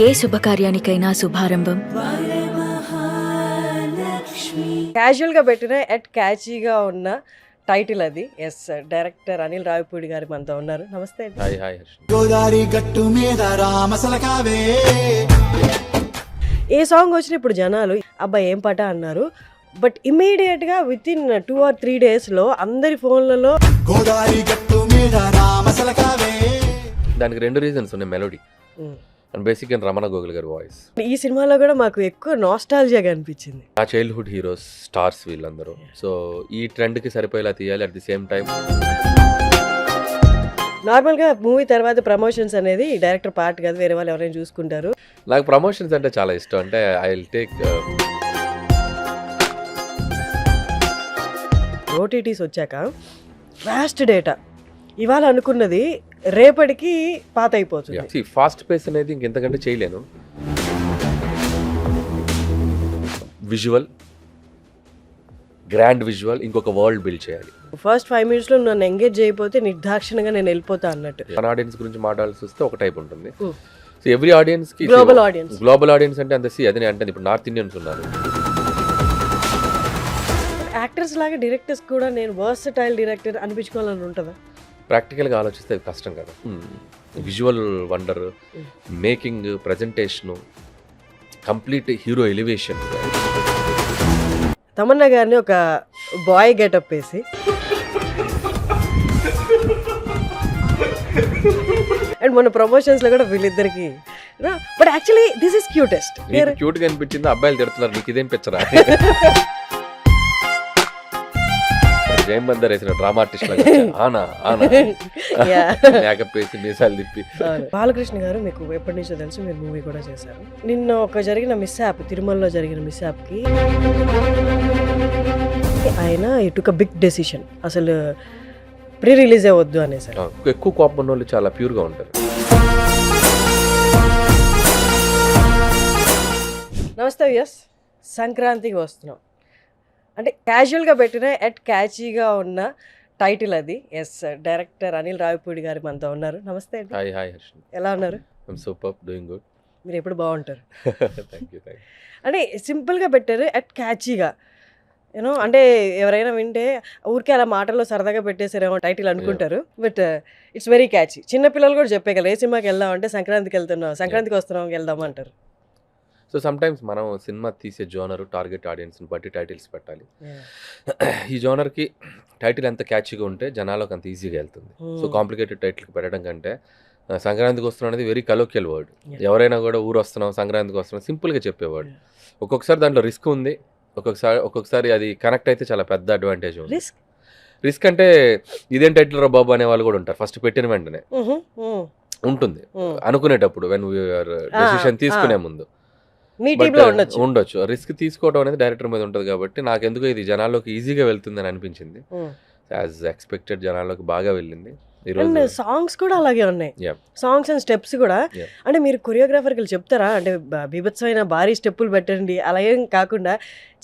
ఏ శుభకార్యానికైనా శుభారంభం క్యాజువల్గా పెట్టిన ఎట్ క్యాచీగా ఉన్న టైటిల్ అది. ఎస్, డైరెక్టర్ అనిల్ రావిపూడి గారు మనతో ఉన్నారు. నమస్తే అండి. Hi hi Harsha. గోదారి గట్టు మీద రామసలకావే. ఏ సాంగ్ వచ్చినా ఇప్పుడు జనాలు అబ్బాయి ఏం పాట అన్నారు, బట్ ఇమీడియట్గా విత్ ఇన్ 2 or 3 డేస్లో అందరి ఫోన్లలో గోదారి గట్టు మీద రామసలకావే. దానికి 2 రీజన్స్ ఉన్నాయి. Melody and basic and Ramana Gogula గారి వాయిస్. ఈ సినిమాలో కూడా మాకు ఎక్కువ నాస్టాలజియాగా అనిపించింది. నా చైల్డ్హుడ్ హీరోస్, స్టార్స్ వీళ్ళందరూ. సో ఈ ట్రెండ్కి సరిపోయేలా తీయాలి. అట్ ది సేమ్ టైం నార్మల్గా మూవీ తర్వాత ప్రమోషన్స్ అనేది డైరెక్టర్ పార్ట్ కాదు, వేరే వాళ్ళు ఎవరైనా చూసుకుంటారు. నాకు ప్రమోషన్స్ అంటే చాలా ఇష్టం. అంటే ఐ విల్ టేక్ ఓటీటీస్ వచ్చాక ఫాస్ట్ డేటా ఇవాళ అనుకున్నది రేపటికి పాత అయిపోతుంది. ఫాస్ట్ పేస్ అనేది ఇంకెంతకంటే చేయలేను. విజువల్, గ్రాండ్ విజువల్, ఇంకొక వరల్డ్ బిల్డ్ చేయాలి. ఫస్ట్ 5 minutesలో నన్ను ఎంగేజ్ చేయకపోతే నిర్దాక్షిణంగా నేను వెళ్ళిపోతా అన్నట్టు. మన ఆడియన్స్ గురించి మాట్లాడాల్సి వస్తే ఒక టైప్ ఉంటుంది. సో ఎవ్రీ ఆడియన్స్కి గ్లోబల్ ఆడియన్స్ అంటే అంత అదే అంటే ఇప్పుడు నార్త్ ఇండియన్స్ ఉన్నారు. యాక్టర్స్ లాగా డైరెక్టర్స్ కూడా నేను వర్సటైల్ డైరెక్టర్ అనిపించుకోవాలని ఉంటుందా? ప్రాక్టికల్గా ఆలోచిస్తే అది కష్టం కదా. Visual wonder, making, presentation, complete hero elevation. Tamannaah గారిని ఒక బాయ్ గెటప్ వేసి అండ్ మన ప్రమోషన్స్లో కూడా వీళ్ళిద్దరికి, but actually this is cutest. క్యూట్గా అనిపించింది. అబ్బాయిలు తిడుతున్నారు, నీకు ఇదేం పిచ్చరా? జయం బందర్ వేసిన డ్రామా ఆర్టిస్ట్ మేకప్ వేసి మీసాలు తిప్పి. బాలకృష్ణ గారు మీకు ఎప్పటి నుంచో తెలుసు, మీరు మూవీ కూడా చేశారు. నిన్న ఒక జరిగిన మిస్ యాప్, తిరుమలలో జరిగిన మిస్ యాప్కి ఆయన ఇటుక బిగ్ డెసిషన్, అసలు ప్రీ రిలీజ్ అవ్వద్దు అనేసారు. ఎక్కువ కోపం ఉన్న వాళ్ళు చాలా ప్యూర్గా ఉంటారు. నమస్తే. ఎస్, సంక్రాంతికి వస్తున్నాం అంటే క్యాజువల్గా పెట్టిన ఎట్ క్యాచీగా ఉన్న టైటిల్ అది. ఎస్, డైరెక్టర్ అనిల్ రావిపూడి గారు మనతో ఉన్నారు. నమస్తే అండి. Hi hi Harsha. ఎలా ఉన్నారు? I'm super, doing good. మీరు ఎప్పుడు బాగుంటారు. Thank you. అంటే సింపుల్గా పెట్టారు ఎట్ క్యాచీగా, యూనో. అంటే ఎవరైనా వింటే ఊరికే అలా మాటల్లో సరదాగా పెట్టేసారేమో టైటిల్ అనుకుంటారు, బట్ ఇట్స్ వెరీ క్యాచీ. చిన్నపిల్లలు కూడా చెప్పేగలరు, ఏ సినిమాకి వెళ్దాం అంటే సంక్రాంతికి వెళ్తున్నాం, సంక్రాంతికి వస్తున్నాం, వెళ్దాం అంటారు. సో సమ్టైమ్స్ మనం సినిమా తీసే జోనర్, టార్గెట్ ఆడియన్స్ని బట్టి టైటిల్స్ పెట్టాలి. ఈ జోనర్కి టైటిల్ ఎంత క్యాచీగా ఉంటే జనాలకు అంత ఈజీగా వెళ్తుంది. సో కాంప్లికేటెడ్ టైటిల్కి పెట్టడం కంటే సంక్రాంతికి వస్తున్నాం అనేది వెరీ కలోకియల్ వర్డ్. ఎవరైనా కూడా ఊరు వస్తున్నాం, సంక్రాంతికి వస్తున్నాం సింపుల్గా చెప్పేవాడు. ఒక్కొక్కసారి దాంట్లో రిస్క్ ఉంది, ఒక్కొక్కసారి అది కనెక్ట్ అయితే చాలా పెద్ద అడ్వాంటేజ్ ఉంది. రిస్క్ అంటే ఇదేం టైటిల్ రా బాబు అనే వాళ్ళు కూడా ఉంటారు ఫస్ట్ పెట్టిన వెంటనే. ఉంటుంది అనుకునేటప్పుడు, వెన్ వీఆర్ డెసిషన్ తీసుకునే ముందు ఉండొచ్చు. రిస్క్ తీసుకోవడం అనేది డైరెక్టర్ మీద ఉంటుంది. కాబట్టి నాకెందుకో ఇది జనాల్లోకి ఈజీగా వెళ్తుందని అనిపించింది. యాజ్ ఎక్స్పెక్టెడ్ జనాల్లోకి బాగా వెళ్ళింది. అండ్ సాంగ్స్ కూడా అలాగే ఉన్నాయి, సాంగ్స్ అండ్ స్టెప్స్ కూడా. అంటే మీరు కొరియోగ్రాఫర్కి చెప్తారా, అంటే బీభత్సమైన భారీ స్టెప్పులు పెట్టండి అలా ఏం కాకుండా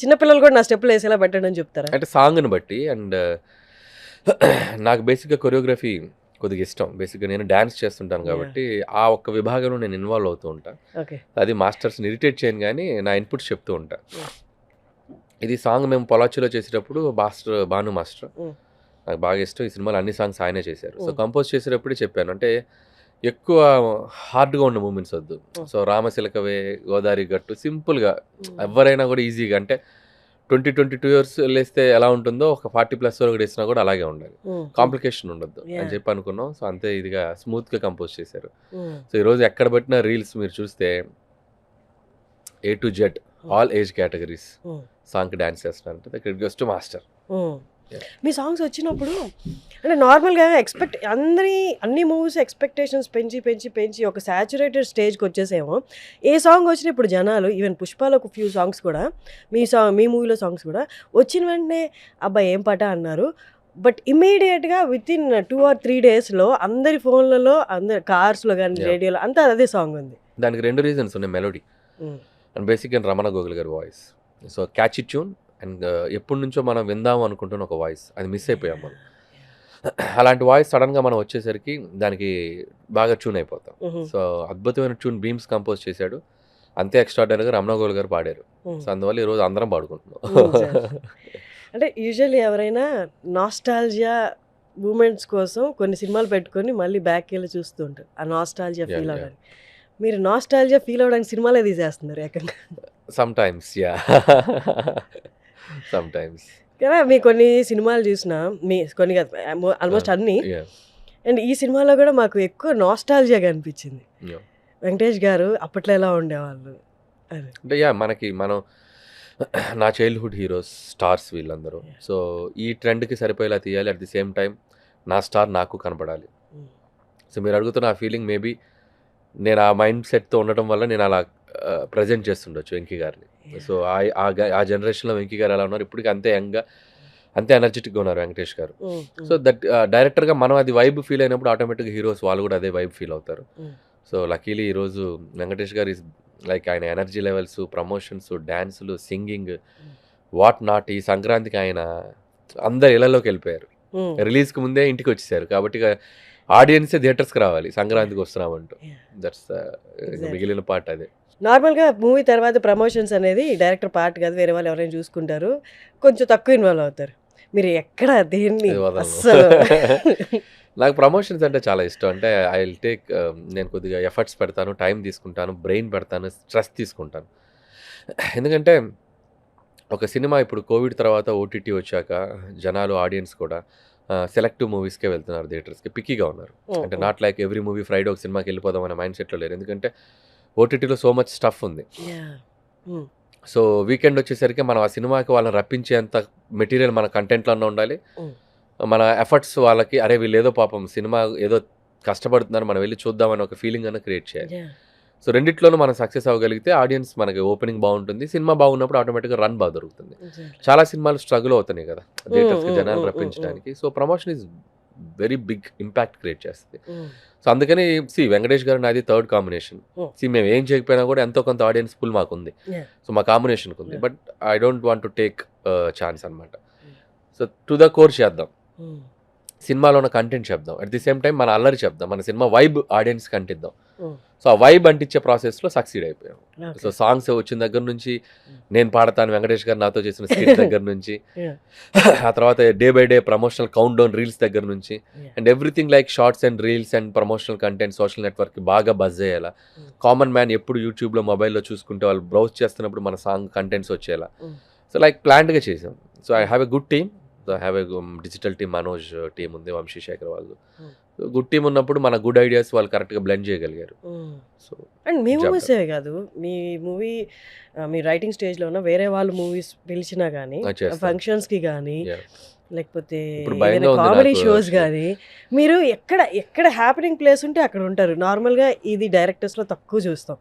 చిన్నపిల్లలు కూడా నా స్టెప్పులు వేసేలా పెట్టండి అని చెప్తారా? అంటే సాంగ్ని బట్టి. అండ్ నాకు బేసిక్గా కొరియోగ్రఫీ కొద్దిగా ఇష్టం. బేసిక్గా నేను డ్యాన్స్ చేస్తుంటాను కాబట్టి ఆ ఒక్క విభాగంలో నేను ఇన్వాల్వ్ అవుతూ ఉంటాను. అది మాస్టర్స్ని ఇరిటేట్ చేయను కానీ నా ఇన్పుట్స్ చెప్తూ ఉంటాను. ఇది సాంగ్ మేము పొలాచిలో చేసేటప్పుడు భాను మాస్టర్ నాకు బాగా ఇష్టం. ఈ సినిమాలో అన్ని సాంగ్స్ ఆయనే చేశారు. సో కంపోజ్ చేసేటప్పుడే చెప్పాను, అంటే ఎక్కువ హార్డ్గా ఉన్న మూమెంట్స్ వద్దు. సో రామశిలకవే, గోదావరి గట్టు సింపుల్గా ఎవరైనా కూడా ఈజీగా, అంటే 20-22 years లేస్తే ఎలా ఉంటుందో ఒక 40+ వరకు వేసినా కూడా అలాగే ఉండాలి, కాంప్లికేషన్ ఉండొద్దు అని చెప్పి అనుకున్నాం. సో అంతే ఇదిగా స్మూత్గా కంపోజ్ చేశారు. సో ఈరోజు ఎక్కడ పెట్టిన రీల్స్ మీరు చూస్తే A to Z all age categories సాంగ్కి డ్యాన్స్ చేస్తున్నారు. ఇక్కడ goes to master. Me songs వచ్చినప్పుడు అంటే నార్మల్గా అన్ని మూవీస్ ఎక్స్పెక్టేషన్స్ పెంచి ఒక సాచురేటెడ్ స్టేజ్కి వచ్చేసేమో. ఏ సాంగ్ వచ్చినా ఇప్పుడు జనాలు, ఈవెన్ పుష్పాలో ఒక ఫ్యూ సాంగ్స్ కూడా, మీ మూవీలో సాంగ్స్ కూడా వచ్చిన వెంటనే అబ్బాయి ఏం పాట అన్నారు, బట్ ఇమీడియట్గా విత్ ఇన్ 2 or 3 డేస్లో అందరి ఫోన్లలో, అందరి కార్స్లో కానీ రేడియోలో అంతా అదే సాంగ్ ఉంది. దానికి 2 రీజన్స్ ఉన్నాయి. Melody and basic and Ramana Gogula గారి voice. So catchy tune and ఎప్పటి నుంచో మనం విందాము అనుకుంటున్న ఒక వాయిస్, అది మిస్ అయిపోయాం మనం. అలాంటి వాయిస్ సడన్గా మనం వచ్చేసరికి దానికి బాగా ట్యూన్ అయిపోతాం. మ్మ్. సో అద్భుతమైన ట్యూన్ బీమ్స్ కంపోజ్ చేశాడు. అంతే ఎక్స్ట్రాడనరీగా రమణ గోల్ గారు పాడారు. మ్మ్. సో అందువల్ల ఈరోజు అందరం పాడుకుంటున్నాం. అంటే యూజువల్లీ ఎవరైనా నాస్టాల్జియా మూమెంట్స్ కోసం కొన్ని సినిమాలు పెట్టుకొని మళ్ళీ బ్యాక్ వెళ్ళి చూస్తూ ఉంటారు ఆ నాస్టాల్జియా Yeah, ఫీల్ yeah. అవడానికి. మీరు నాస్టాల్జియా ఫీల్ అవడానికి సినిమాలే తీసేస్తున్నారు ఏకంగా some times yeah some times కదా. మీ కొన్ని సినిమాలు చూసినా మీ కొన్ని ఆల్మోస్ట్ అన్ని, అండ్ ఈ సినిమాలో కూడా మాకు ఎక్కువ నాస్టాల్జియాగా అనిపించింది. వెంకటేష్ గారు అప్పట్లో ఎలా ఉండేవాళ్ళు అని. అంటే మనం నా చైల్డ్హుడ్ హీరోస్ స్టార్స్ వీళ్ళందరూ. సో ఈ ట్రెండ్కి సరిపోయేలా తీయాలి. అట్ ది సేమ్ టైం నా స్టార్ నాకు కనపడాలి. సో మీరు అడుగుతున్న ఆ ఫీలింగ్ మేబీ నేను ఆ మైండ్ సెట్తో ఉండటం వల్ల నేను అలా ప్రజెంట్ చేస్తుండొచ్చు వెంకీ గారిని. సో ఆ జనరేషన్లో వెంకీ గారు ఎలా ఉన్నారు, ఇప్పటికి అంతే యంగ్గా అంతే ఎనర్జెటిక్గా ఉన్నారు వెంకటేష్ గారు. సో దట్ డైరెక్టర్గా మనం అది వైబ్ ఫీల్ అయినప్పుడు ఆటోమేటిక్గా హీరోస్ వాళ్ళు కూడా అదే వైబ్ ఫీల్ అవుతారు. సో లక్కీలీ ఈరోజు వెంకటేష్ గారు ఈజ్ లైక్ ఆయన ఎనర్జీ లెవెల్స్, ప్రమోషన్స్, డ్యాన్సులు, సింగింగ్, వాట్ నాట్. ఈ సంక్రాంతికి ఆయన అందరు ఇళ్లలోకి వెళ్ళిపోయారు. రిలీజ్కి ముందే ఇంటికి వచ్చేసారు. కాబట్టి ఆడియన్సే థియేటర్స్కి రావాలి సంక్రాంతికి వస్తున్నామంటూ. దట్స్ మిగిలిన పార్ట్ అదే. నార్మల్గా మూవీ తర్వాత ప్రమోషన్స్ అనేది డైరెక్టర్ పార్ట్ కాదు, వేరే వాళ్ళు ఎవరైనా చూసుకుంటారు, కొంచెం తక్కువ ఇన్వాల్వ్ అవుతారు. మీరు ఎక్కడ దేన్ని ఇది వదలను. అస్సలు నాకు ప్రమోషన్స్ అంటే చాలా ఇష్టం. అంటే ఐ విల్ టేక్ నేను కొద్దిగా ఎఫర్ట్స్ పెడతాను, టైం తీసుకుంటాను, బ్రెయిన్ పెడతాను, స్ట్రెస్ తీసుకుంటాను. ఎందుకంటే ఒక సినిమా ఇప్పుడు కోవిడ్ తర్వాత ఓటీటీ వచ్చాక జనాలు ఆడియన్స్ కూడా సెలెక్టివ్ మూవీస్కే వెళ్తున్నారు, థియేటర్స్కి పిక్కీగా ఉన్నారు. అంటే not like every movie Friday ఒక సినిమాకి వెళ్ళిపోదాం అనే మైండ్ సెట్లో లేరు. ఎందుకంటే ఓటీటీలో సో మచ్ స్టఫ్ ఉంది. సో వీకెండ్ వచ్చేసరికి మనం ఆ సినిమాకి వాళ్ళని రప్పించేంత మెటీరియల్ మన కంటెంట్లోనే ఉండాలి. మన ఎఫర్ట్స్ వాళ్ళకి అరే వీళ్ళు ఏదో పాపం సినిమా ఏదో కష్టపడుతున్నారు, మనం వెళ్ళి చూద్దామని ఒక ఫీలింగ్ అన్న క్రియేట్ చేయాలి. సో రెండిట్లోనూ మనం సక్సెస్ అవ్వగలిగితే ఆడియన్స్ మనకి ఓపెనింగ్ బాగుంటుంది, సినిమా బాగున్నప్పుడు ఆటోమేటిక్గా రన్ బాగా దొరుకుతుంది. చాలా సినిమాలు స్ట్రగుల్ అవుతున్నాయి కదా థియేటర్స్కి జనాలు రప్పించడానికి. So promotion is very big impact create చేస్తుంది. సో అందుకని వెంకటేష్ గారు నాది థర్డ్ కాంబినేషన్. మేము ఏం చేయకపోయినా కూడా ఎంతో కొంత ఆడియన్స్ పుల్ మాకు ఉంది. సో మా కాంబినేషన్కి ఉంది. But I don't want to take chance అనమాట. సో టు ద కోర్ చేద్దాం, సినిమాలో ఉన్న కంటెంట్ చెప్దాం, అట్ ది సేమ్ టైం మన అల్లరి చెప్దాం, మన సినిమా వైబ్ ఆడియన్స్కి అంటిద్దాం. సో ఆ వైబ్ అంటించే ప్రాసెస్లో సక్సీడ్ అయిపోయాం. సో సాంగ్స్ వచ్చిన దగ్గర నుంచి నేను పాడతాను, వెంకటేష్ గారు నాతో చేసిన స్కిట్ దగ్గర నుంచి, ఆ తర్వాత day by day promotional countdown reels దగ్గర నుంచి, and everything like shorts and reels and promotional content social network బాగా బజ్ అయ్యేలా, కామన్ మ్యాన్ ఎప్పుడు యూట్యూబ్లో మొబైల్లో చూసుకుంటే వాళ్ళు బ్రౌజ్ చేస్తున్నప్పుడు మన సాంగ్ కంటెంట్స్ వచ్చేలా. సో లైక్ ప్లాన్డ్గా చేసాం. So I have a good team. So I have a digital team, Manoj team ఉంది, వంశీ శేఖర్ వాళ్ళు. గుడ్ టీమ్ ఉన్నప్పుడు మన గుడ్ ఐడియాస్ వాళ్ళు కరెక్ట్గా బ్లెండ్ చేయగలిగారు. సో అండ్ మీ మూవీసే కాదు, మీ మూవీ మీ రైటింగ్ స్టేజ్లో ఉన్న వేరే వాళ్ళు మూవీస్ పిలిచినా కానీ, ఫంక్షన్స్కి కానీ, లేకపోతే కామెడీ షోస్ కానీ, మీరు ఎక్కడ హ్యాపెనింగ్ ప్లేస్ ఉంటే అక్కడ ఉంటారు. నార్మల్గా ఇది డైరెక్టర్స్లో తక్కువ చూస్తాం.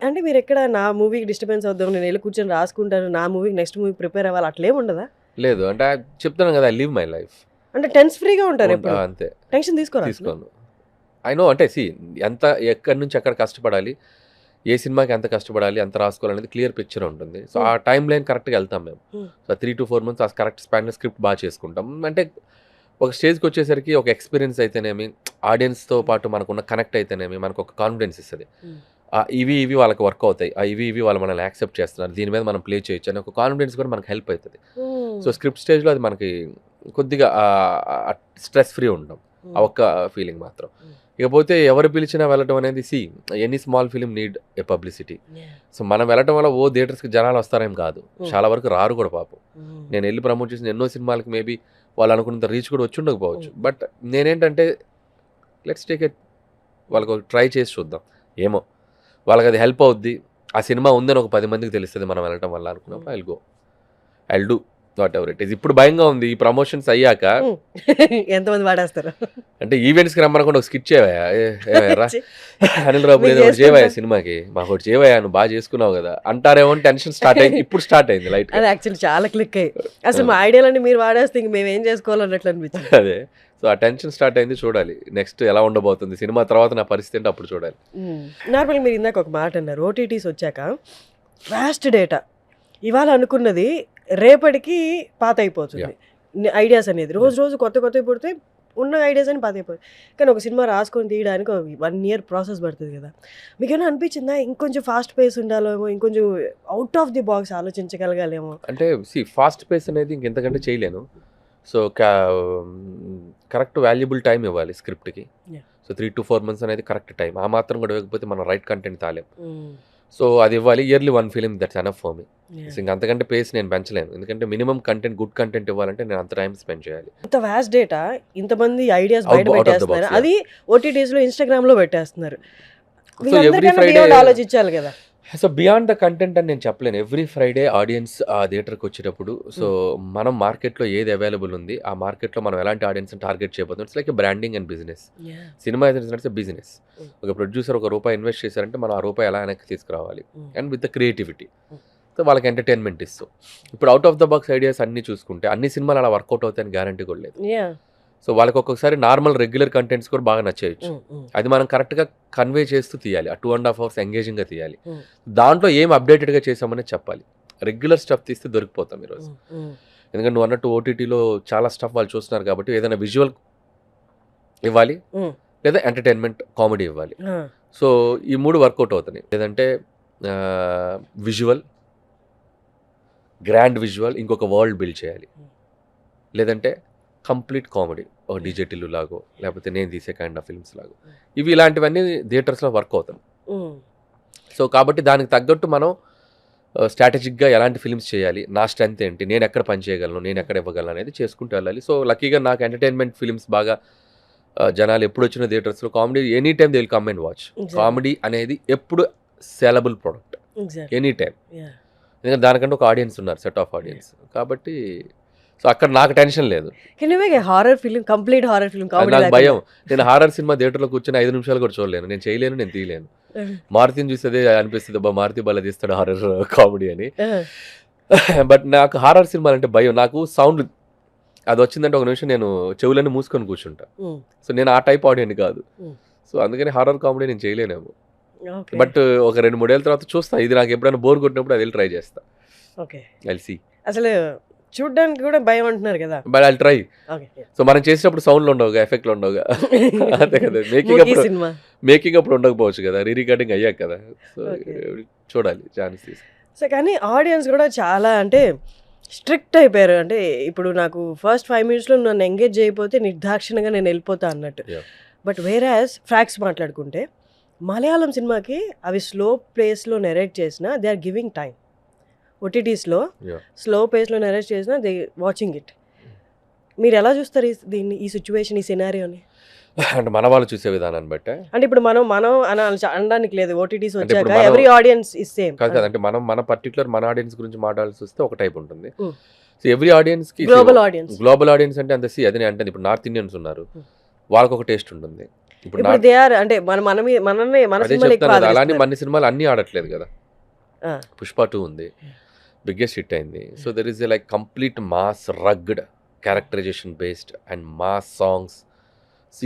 అంటే మీరు ఎక్కడ నా మూవీకి డిస్టర్బెన్స్ అవుతాం, నేను వెళ్ళి కూర్చొని రాసుకుంటాను, నా మూవీకి నెక్స్ట్ మూవీ ప్రిపేర్ అవ్వాలి, అట్లేం ఉండదా? లేదు, అంటే చెప్తున్నాను కదా, ఐ లివ్ మై లైఫ్. అంటే టెన్స్ ఫ్రీగా ఉంటారు, అంతే, టెన్షన్ తీసుకోను. ఐ నో, అంటే ఎంత ఎక్కడి నుంచి ఎక్కడ కష్టపడాలి, ఏ సినిమాకి ఎంత కష్టపడాలి, ఎంత రాసుకోవాలనేది క్లియర్ పిక్చర్ ఉంటుంది. సో ఆ టైం లైన్ కరెక్ట్గా వెళ్తాం మేము. సో 3 to 4 months ఆ కరెక్ట్ స్పాన్లో స్క్రిప్ట్ బాగా చేసుకుంటాం. అంటే ఒక స్టేజ్కి వచ్చేసరికి ఒక ఎక్స్పీరియన్స్ అయితేనేమి, ఆడియన్స్తో పాటు మనకున్న కనెక్ట్ అయితేనేమి మనకు ఒక కాన్ఫిడెన్స్ ఇస్తుంది. ఇవి వాళ్ళకి వర్క్ అవుతాయి, ఇవి వాళ్ళు మనల్ని యాక్సెప్ట్ చేస్తున్నారు, దీని మీద మనం ప్లే చేయొచ్చు అని ఒక కాన్ఫిడెన్స్ కూడా మనకు హెల్ప్ అవుతుంది. సో స్క్రిప్ట్ స్టేజ్లో అది మనకి కొద్దిగా స్ట్రెస్ ఫ్రీ ఉంటాం, ఆ ఒక్క ఫీలింగ్ మాత్రం. ఇకపోతే ఎవరు పిలిచినా వెళ్ళటం అనేది any small film need a publicity. So మనం వెళ్ళటం వల్ల థియేటర్స్కి జనాలు వస్తారేం కాదు, చాలా వరకు రారు కూడా పాపం. నేను వెళ్ళి ప్రమోట్ చేసిన ఎన్నో సినిమాలకి మేబీ వాళ్ళు అనుకున్నంత రీచ్ కూడా వచ్చి ఉండకపోవచ్చు. బట్ నేనేంటంటే లెట్స్ టేక్ ఇట్, వాళ్ళకి ట్రై చేసి చూద్దాం, ఏమో వాళ్ళకి అది హెల్ప్ అవుద్ది, ఆ సినిమా ఉందని ఒక 10 మందికి తెలుస్తుంది మనం వెళ్ళటం వల్ల అనుకున్నప్పుడు I'll do what ever it is. ఇప్పుడు భయంగా ఉంది, ఈ ప్రమోషన్స్ అయ్యాక ఎంతమంది వాడేస్తారు అంటే ఈవెంట్స్కి రమ్మనకుండా ఒక స్కిట్ చేయవా, అనిల్ రావు ఏదో ఒకటి చేయవా సినిమాకి, మాకు ఒకటి చేయవా, నువ్వు బాగా చేసుకున్నావు కదా అంటారేమో టెన్షన్ స్టార్ట్ అయింది. ఇప్పుడు స్టార్ట్ అయింది లైట్. అది యాక్చువల్లీ చాలా క్లిక్ అయ్యి అసలు మా ఐడియాలన్నీ మీరు వాడేస్తే ఇంక మేము ఏం చేసుకోవాలన్నట్లు అనిపించింది. అదే, సో ఆ టెన్షన్ స్టార్ట్ అయింది. చూడాలి నెక్స్ట్ ఎలా ఉండబోతుంది సినిమా తర్వాత నా పరిస్థితి అంటే అప్పుడు చూడాలి. నార్మల్గా మీరు ఇందాక ఒక మాట అన్నారు, ఓటీటీస్ వచ్చాక వాస్ట్ డేటా, ఇవాళ అనుకున్నది రేపటికి పాత అయిపోతుంది. ఐడియాస్ అనేది రోజు రోజు కొత్త కొత్తవి పుడితే ఉన్న ఐడియాస్ అని పాతైపోయి. కానీ ఒక సినిమా రాసుకొని తీయడానికి 1 year ప్రాసెస్ పడుతుంది కదా. మీకేమైనా అనిపించిందా ఇంకొంచెం ఫాస్ట్ పేస్ ఉండాలేమో, ఇంకొంచెం అవుట్ ఆఫ్ ది బాక్స్ ఆలోచించగలగాలేమో? అంటే ఫాస్ట్ పేస్ అనేది ఇంకెంతకంటే చేయలేను. సో కరెక్ట్ వాల్యుబుల్ టైం ఇవ్వాలి స్క్రిప్ట్కి. Yeah. సో 3 to 4 months అనేది కరెక్ట్ టైం. ఆ మాత్రం కూడా ఇవ్వకపోతే మనం రైట్ కంటెంట్ తాలేం. సో అది ఇవ్వాలి. Yearly 1 film that's enough for me. So ఇంక అంతకంటే పేస్ నేను పెంచలేను. ఎందుకంటే మినిమం కంటెంట్, గుడ్ కంటెంట్ ఇవ్వాలంటే నేను అంత టైం స్పెండ్ చేయాలి. ఇంత వ్యాస్ట్ డేటా, ఇంతమంది ఐడియాస్ Out- బయట out of the పెట్టేస్తున్నారు. box, yeah. అది ఓటీటీస్లో ఇన్స్టాగ్రామ్లో పెట్టేస్తున్నారు. So వీళ్ళందరికన్నా every beyond Friday- ఆలోచించాలి కదా. సో బియాండ్ ద కంటెంట్ అని నేను చెప్పలేను. ఎవ్రీ ఫ్రైడే ఆడియన్స్ ఆ థియేటర్కి వచ్చేటప్పుడు సో మనం మార్కెట్లో ఏది అవైలబుల్ ఉంది, ఆ మార్కెట్లో మనం ఎలాంటి ఆడియన్స్ని టార్గెట్ చేయబోతున్నాం. It's like branding and business. Cinema it's business. ఒక ప్రొడ్యూసర్ ₹1 ఇన్వెస్ట్ చేశారంటే మనం ఆ రూపాయి ఎలా వెనక్కి తీసుకురావాలి and with the creativity. So వాళ్ళకి ఎంటర్టైన్మెంట్ ఇస్తాం. ఇప్పుడు out of the box ideas అన్ని చూసుకుంటే అన్ని సినిమాలు అలా వర్కౌట్ అవుతాయని గ్యారంటీ కూడా లేదు. సో వాళ్ళకి ఒక్కొక్కసారి నార్మల్ రెగ్యులర్ కంటెంట్స్ కూడా బాగా నచ్చేయచ్చు. అది మనం కరెక్ట్గా కన్వే చేస్తూ తీయాలి. ఆ 2.5 hours ఎంగేజింగ్గా తీయాలి. దాంట్లో ఏం అప్డేటెడ్గా చేసామని చెప్పాలి. రెగ్యులర్ స్టఫ్ తీస్తే దొరికిపోతాం ఈరోజు. ఎందుకంటే నువ్వు అన్నట్టు ఓటీటీలో చాలా స్టఫ్ వాళ్ళు చూస్తున్నారు కాబట్టి ఏదైనా విజువల్ ఇవ్వాలి, లేదా ఎంటర్టైన్మెంట్ కామెడీ ఇవ్వాలి. సో ఈ 3 వర్కౌట్ అవుతున్నాయి. లేదంటే విజువల్, గ్రాండ్ విజువల్, ఇంకొక వరల్డ్ బిల్డ్ చేయాలి. లేదంటే కంప్లీట్ కామెడీ, ఒక డీజే టిల్లు లాగో లేకపోతే నేను తీసే కైండ్ ఆఫ్ ఫిల్మ్స్ లాగో. ఇవి ఇలాంటివన్నీ థియేటర్స్లో వర్క్ అవుతాయి. సో కాబట్టి దానికి తగ్గట్టు మనం స్ట్రాటజిక్గా ఎలాంటి ఫిల్మ్స్ చేయాలి, నా స్ట్రెంత్ ఏంటి, నేను ఎక్కడ పని చేయగలను, నేను ఎక్కడ ఇవ్వగలను అనేది చేసుకుంటూ వెళ్ళాలి. సో లక్కీగా నాకు ఎంటర్టైన్మెంట్ ఫిల్మ్స్ బాగా జనాలు ఎప్పుడు వచ్చిన థియేటర్స్లో comedy any time they will come and watch. Comedy అనేది ఎప్పుడు సేలబుల్ ప్రోడక్ట్ ఎనీ టైమ్. ఎందుకంటే దానికంటే ఒక ఆడియన్స్ ఉన్నారు, సెట్ ఆఫ్ ఆడియన్స్. కాబట్టి సో అక్కడ నాకు టెన్షన్ లేదు. Horror film, complete horror film, అది నాకు భయం. నేను హారర్ సినిమా థియేటర్లో కూర్చొని 5 నిమిషాలు కూడా చూడలేను. నేను చేయలేను, నేను తీయలేను. మారుతిని చూస్తే అనిపిస్తుంది, మారుతి బాగా తీస్తాడు హారర్ కామెడీ అని. బట్ నాకు హారర్ సినిమాలు అంటే భయం. నాకు సౌండ్ అది వచ్చిందంటే ఒక నిమిషం నేను చెవులన్నీ మూసుకొని కూర్చుంటా. సో నేను ఆ టైప్ ఆడియన్ కాదు. సో అందుకని హారర్ కామెడీ నేను చేయలేనేమో. బట్ ఒక 2-3 ఏళ్ళ తర్వాత చూస్తా. ఇది నాకు ఎప్పుడైనా బోర్ కొట్టినప్పుడు అది ట్రై చేస్తా. ఎల్సి అసలు చూడడానికి కూడా భయం అంటున్నారు కదా. But I try. సో మనం చేసేటప్పుడు సౌండ్లు ఉండవుగా, ఎఫెక్ట్లు ఉండవుగా. అంతే కదా. మేకింగ్ అప్పుడు ఉండకపోవచ్చు కదా, రీ రికార్డింగ్ అయ్యాక కదా. సో చూడాలి, ఛాన్స్ తీసి. సో కానీ ఆడియన్స్ కూడా చాలా అంటే స్ట్రిక్ట్ అయిపోయారు. అంటే ఇప్పుడు నాకు ఫస్ట్ 5 minutesలో నన్ను ఎంగేజ్ చేయకపోతే నిర్దాక్షిణంగా నేను వెళ్ళిపోతా అన్నట్టు. బట్ వేరాస్ ఫ్యాక్ట్స్ మాట్లాడుకుంటే మలయాళం సినిమాకి అవి స్లో ప్లేస్లో నెరేట్ చేసినా దే ఆర్ గివింగ్ టైం. ఓటీటీస్లో స్లో పేస్లో నెరేట్ చేసినా దే వాచింగ్ ఇట్. మీరు ఎలా చూస్తారు దీన్ని, ఈ సిచ్యువేషన్, ఈ సినారియోని? అంటే మన వాళ్ళు చూసే విధానాన్ని బట్టే. అంటే ఇప్పుడు మనం అనడానికి లేదు, ఓటీటీస్ వచ్చాక ఎవ్రీ ఆడియన్స్ ఇస్ సేమ్ కాదు. అంటే మన పర్టికులర్ మన ఆడియన్స్ గురించి మాట్లాడాల్సి వస్తే ఒక టైప్ ఉంటుంది. సో ఎవ్రీ ఆడియన్స్ కి గ్లోబల్ ఆడియన్స్ అంటే అంత అది అంటే ఇప్పుడు నార్త్ ఇండియన్స్ ఉన్నారు, వాళ్ళకి ఒక టేస్ట్ ఉంటుంది. ఇప్పుడు దే ఆర్ అంటే అలానే మన సినిమాలు అన్ని ఆడట్లేదు కదా. పుష్ప 2 ఉంది, బిగ్గెస్ట్ హిట్ అయింది. So there is like complete mass rugged characterization based and mass songs.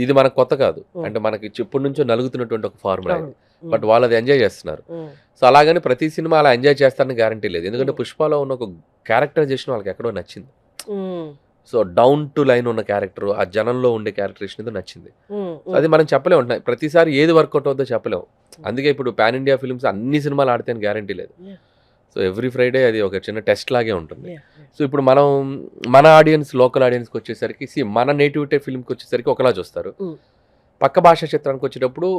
ఇది మనకు కొత్త కాదు. అంటే మనకి ఇప్పటి నుంచో నలుగుతున్నటువంటి ఒక ఫార్ములా ఇది. బట్ వాళ్ళు అది ఎంజాయ్ చేస్తున్నారు. సో అలాగని ప్రతి సినిమా అలా ఎంజాయ్ చేస్తారని గ్యారంటీ లేదు. ఎందుకంటే పుష్పలో ఉన్న ఒక క్యారెక్టరైజేషన్ వాళ్ళకి ఎక్కడో నచ్చింది. సో డౌన్ టు లైన్ ఉన్న క్యారెక్టర్, ఆ జనంలో ఉండే క్యారెక్టరేషన్ ఏదో నచ్చింది. అది మనం చెప్పలేము. ఉంటున్నాయి ప్రతిసారి ఏది వర్కౌట్ అవుతుందో చెప్పలేము. అందుకే ఇప్పుడు పాన్ ఇండియా ఫిల్మ్స్ అన్ని సినిమాలు ఆడితే అని గ్యారంటీ లేదు. సో ఎవ్రీ ఫ్రైడే అది ఒక చిన్న టెస్ట్ లాగే ఉంటుంది. సో ఇప్పుడు మనం మన ఆడియన్స్, లోకల్ ఆడియన్స్కి వచ్చేసరికి మన నేటివిటీ ఫిల్మ్కి వచ్చేసరికి ఒకలా చూస్తారు. పక్క భాషా చిత్రానికి వచ్చేటప్పుడు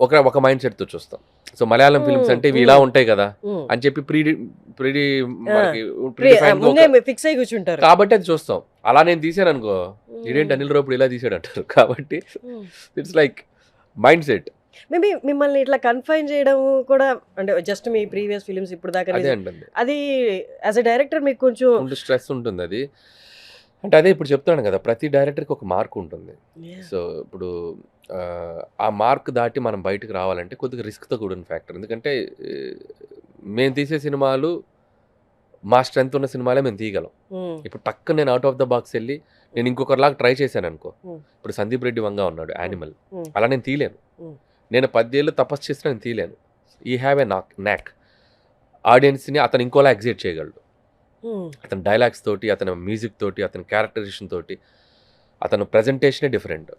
ఒక మైండ్ సెట్తో చూస్తాం. సో మలయాళం ఫిల్మ్స్ అంటే ఇవి ఇలా ఉంటాయి కదా అని చెప్పి ఫిక్స్ అయి కూర్చుంటారు కాబట్టి అది చూస్తాం. అలా నేను తీసాను అనుకో, ఇదేంటి అనిల్ రావుప్పుడు ఇలా తీసాడు అంటారు. కాబట్టి it's like mind set. Maybe మిమ్మల్ని ఇట్లా కన్ఫైన్ చేయడం కూడా అంటే జస్ట్ మీ ప్రీవియస్ ఫిలిమ్స్ ఇప్పుడు దాకా అది యాజ్ ఎ డైరెక్టర్ మీకు కొంచెం స్ట్రెస్ ఉంటుంది. అది అంటే అదే ఇప్పుడు చెప్తాను కదా, ప్రతి డైరెక్టర్కి ఒక మార్క్ ఉంటుంది. సో ఇప్పుడు ఆ మార్క్ దాటి మనం బయటకు రావాలంటే కొద్దిగా రిస్క్తో కూడిన ఫ్యాక్టర్. ఎందుకంటే మేము తీసే సినిమాలు మా స్ట్రెంత్ ఉన్న సినిమాలే మేము తీయగలం. ఇప్పుడు టక్ నేను అవుట్ ఆఫ్ ద బాక్స్ వెళ్ళి నేను ఇంకొకరిలాగా ట్రై చేశాను అనుకో, ఇప్పుడు సందీప్ రెడ్డి వంగా ఉన్నాడు యానిమల్, అలా నేను తీయలేను. నేను 10 ఏళ్ళు తపస్సు చేసినా నేను తీయలేను. ఈ హ్యావ్ ఏ నాక్ ఆడియన్స్ని అతను ఇంకోలా ఎగ్జైట్ చేయగలడు. అతని డైలాగ్స్ తోటి, అతని మ్యూజిక్ తోటి, అతని క్యారెక్టరైజేషన్ తోటి, అతను ప్రజెంటేషనే డిఫరెంట్.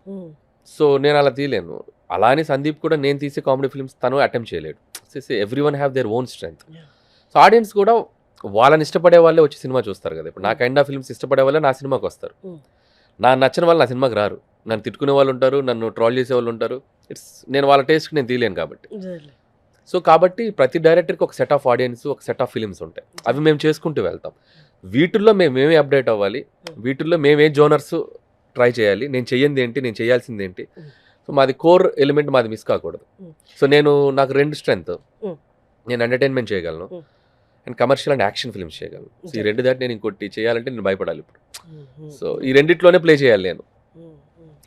సో నేను అలా తీయలేను. అలానే సందీప్ కూడా నేను తీసే కామెడీ ఫిల్మ్స్ తను అటెంప్ట్ చేయలేడు. Every one have their own strength. So audience కూడా వాళ్ళని ఇష్టపడే వాళ్ళే వచ్చి సినిమా చూస్తారు కదా. ఇప్పుడు నా కైండ్ ఆఫ్ ఫిల్మ్స్ ఇష్టపడే వాళ్ళే నా సినిమాకి వస్తారు. నా నచ్చిన వాళ్ళు నా సినిమాకి రారు. నన్ను తిట్టుకునే వాళ్ళు ఉంటారు, నన్ను ట్రోల్ చేసే వాళ్ళు ఉంటారు. నేను వాళ్ళ టేస్ట్కి నేను తీయలేను కాబట్టి. సో కాబట్టి ప్రతి డైరెక్టర్కి ఒక సెట్ ఆఫ్ ఆడియన్స్, ఒక సెట్ ఆఫ్ ఫిలిమ్స్ ఉంటాయి. అవి మేము చేసుకుంటూ వెళ్తాం. వీటిల్లో మేమేమి అప్డేట్ అవ్వాలి, వీటిల్లో మేమే జోనర్స్ ట్రై చేయాలి, నేను చెయ్యింది ఏంటి, నేను చేయాల్సింది ఏంటి. సో మాది కోర్ ఎలిమెంట్ మాది మిస్ కాకూడదు. సో నాకు 2 స్ట్రెంగ్త్. నేను ఎంటర్టైన్మెంట్ చేయగలను and commercial and action films చేయగలను. సో ఈ 2 దాటి నేను ఇంకోటి చేయాలంటే నేను భయపడాలి ఇప్పుడు. సో ఈ రెండిట్లోనే ప్లే చేయాలి నేను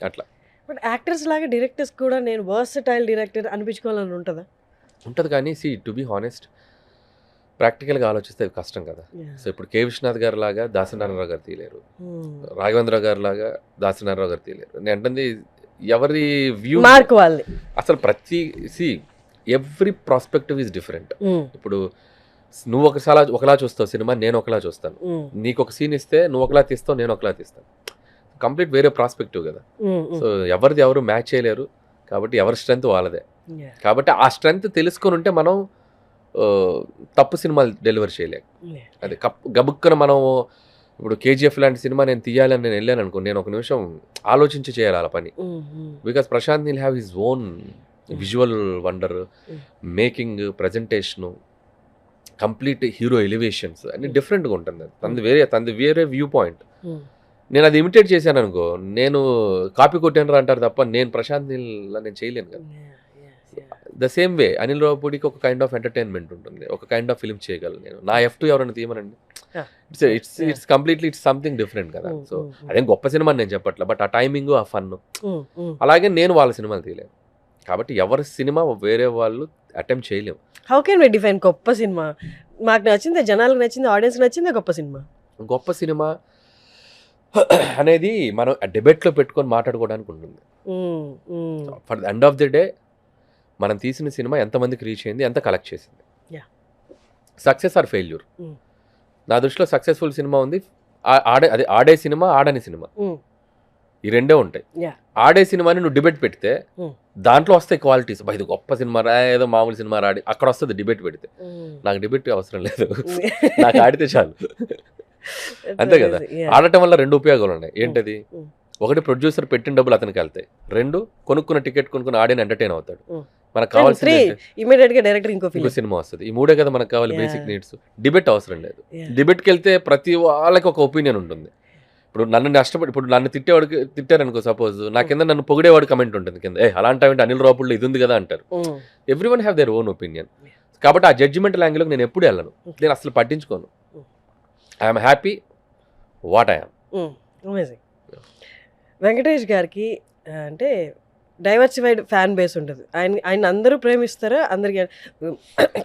అట్లా. బట్ యాక్టర్స్ లాగా డైరెక్టర్స్ కూడా నేను వర్సటైల్ డైరెక్టర్ అనిపించుకోవాలని ఉంటుందా? ఉంటుంది కానీ టు బీ హానెస్ట్ ప్రాక్టికల్గా ఆలోచిస్తే అది కష్టం కదా. సో ఇప్పుడు కే విశ్వనాథ్ గారు లాగా దాసనారాయణరావు గారు తీయలేరు, రాఘవేంద్ర గారు లాగా దాసనారాయణరావు గారు తీయలేరు. నేను అంటుంది ఎవరి వ్యూ మార్క్ వాళ్ళది. అసలు ఎవ్రీ ప్రాస్పెక్టివ్ ఈజ్ డిఫరెంట్. ఇప్పుడు నువ్వు ఒకలా చూస్తావు సినిమా, నేను ఒకలా చూస్తాను. నీకు ఒక సీన్ ఇస్తే నువ్వు ఒకలా తీస్తావు, నేను ఒకలా తీస్తాను. కంప్లీట్ వేరే ప్రాస్పెక్టివ్ కదా. సో ఎవరు మ్యాచ్ చేయలేరు కాబట్టి ఎవరి స్ట్రెంత్ వాళ్ళదే. కాబట్టి ఆ స్ట్రెంత్ తెలుసుకొని ఉంటే మనం తప్పు సినిమాలు డెలివర్ చేయలేము. అది గబుక్కున మనం ఇప్పుడు కేజీఎఫ్ లాంటి సినిమా నేను తీయాలని నేను వెళ్ళాను అనుకో, నేను ఒక నిమిషం ఆలోచించి చేయాలి ఆ పని. Because Prashanth Neel have his own visual wonder, making, presentation, complete hero elevations అన్ని డిఫరెంట్గా ఉంటుంది. తనది వేరే వ్యూ పాయింట్. నేను అది ఇమిటేట్ చేశాను అనుకో, నేను కాపీ కొట్టాను అంటారు తప్ప నేను ప్రశాంత్ నీల్ నేను చేయలేను కదా. ద సేమ్ వే అనిల్ రావుపూడికి ఒక కైండ్ ఆఫ్ ఎంటర్టైన్మెంట్ ఉంటుంది, ఒక కైండ్ ఆఫ్ ఫిల్మ్ చేయగలను నేను. నా F2 ఎవరైనా తీయమనండి, it's completely it's something different కదా. సో అదేం గొప్ప సినిమా నేను చెప్పట్లే, బట్ ఆ టైమింగ్, ఆ ఫన్. అలాగే నేను వాళ్ళ సినిమాలు తీయలేను కాబట్టి ఎవరి సినిమా వేరే వాళ్ళు అటెంప్ట్ చేయలేము. హౌ కెన్ వి డిఫైన్ గొప్ప సినిమా? మాకు నచ్చింది, జనాలకు నచ్చింది, ఆడియన్స్ నచ్చింది గొప్ప సినిమా. గొప్ప సినిమా అనేది మనం డిబేట్లో పెట్టుకొని మాట్లాడుకోవడానికి ఉంటుంది. For the end of the day మనం తీసిన సినిమా ఎంతమందికి రీచ్ అయింది, ఎంత కలెక్ట్ చేసింది, సక్సెస్ ఆర్ ఫెయిల్యూర్. నా దృష్టిలో సక్సెస్ఫుల్ సినిమా ఉంది, ఆడే సినిమా, ఆడని సినిమా, ఈ రెండే ఉంటాయి. ఆడే సినిమాని నువ్వు డిబేట్ పెడితే దాంట్లో వస్తాయి క్వాలిటీస్. ఇది గొప్ప సినిమా రా, ఏదో మామూలు సినిమా రాడి, అక్కడ వస్తుంది డిబేట్ పెడితే. నాకు డిబేట్ అవసరం లేదు, నాకు ఆడితే చాలు. అంతే కదా. ఆడటం వల్ల 2 ఉపయోగాలు ఉన్నాయి. ఏంటది? ఒకటి, ప్రొడ్యూసర్ పెట్టిన డబ్బులు అతనికి వెళ్తాయి. 2, కొనుక్కున్న టికెట్ కొనుక్కున్న ఆడియన్ ఎంటర్టైన్ అవుతాడు. మనకు కావాల్సిన ఇంకో సినిమా వస్తుంది. ఈ 3 కదా మనకు కావాలి, బేసిక్ నీడ్స్. డిబేట్ అవసరం లేదు. డిబేట్కి వెళ్తే ప్రతి వాళ్ళకి ఒక ఒపీనియన్ ఉంటుంది. ఇప్పుడు నన్ను తిట్టారనుకో సపోజ్, నా కింద నన్ను పొగిడేవాడు కమెంట్ ఉంటుంది కింద, అలాంటి అనిల్ రావుపూడిలో ఇది ఉంది కదా అంటారు. Every one have their own opinion. కాబట్టి ఆ జడ్జిమెంటల్ యాంగిల్కి నేను ఎప్పుడు వెళ్ళను, నేను అసలు పట్టించుకోను. I'm happy what I'm. Amazing. Venkatesh గారికి అంటే డైవర్సిఫైడ్ ఫ్యాన్ బేస్ ఉంటుంది. ఆయన అందరూ ప్రేమిస్తారా, అందరికి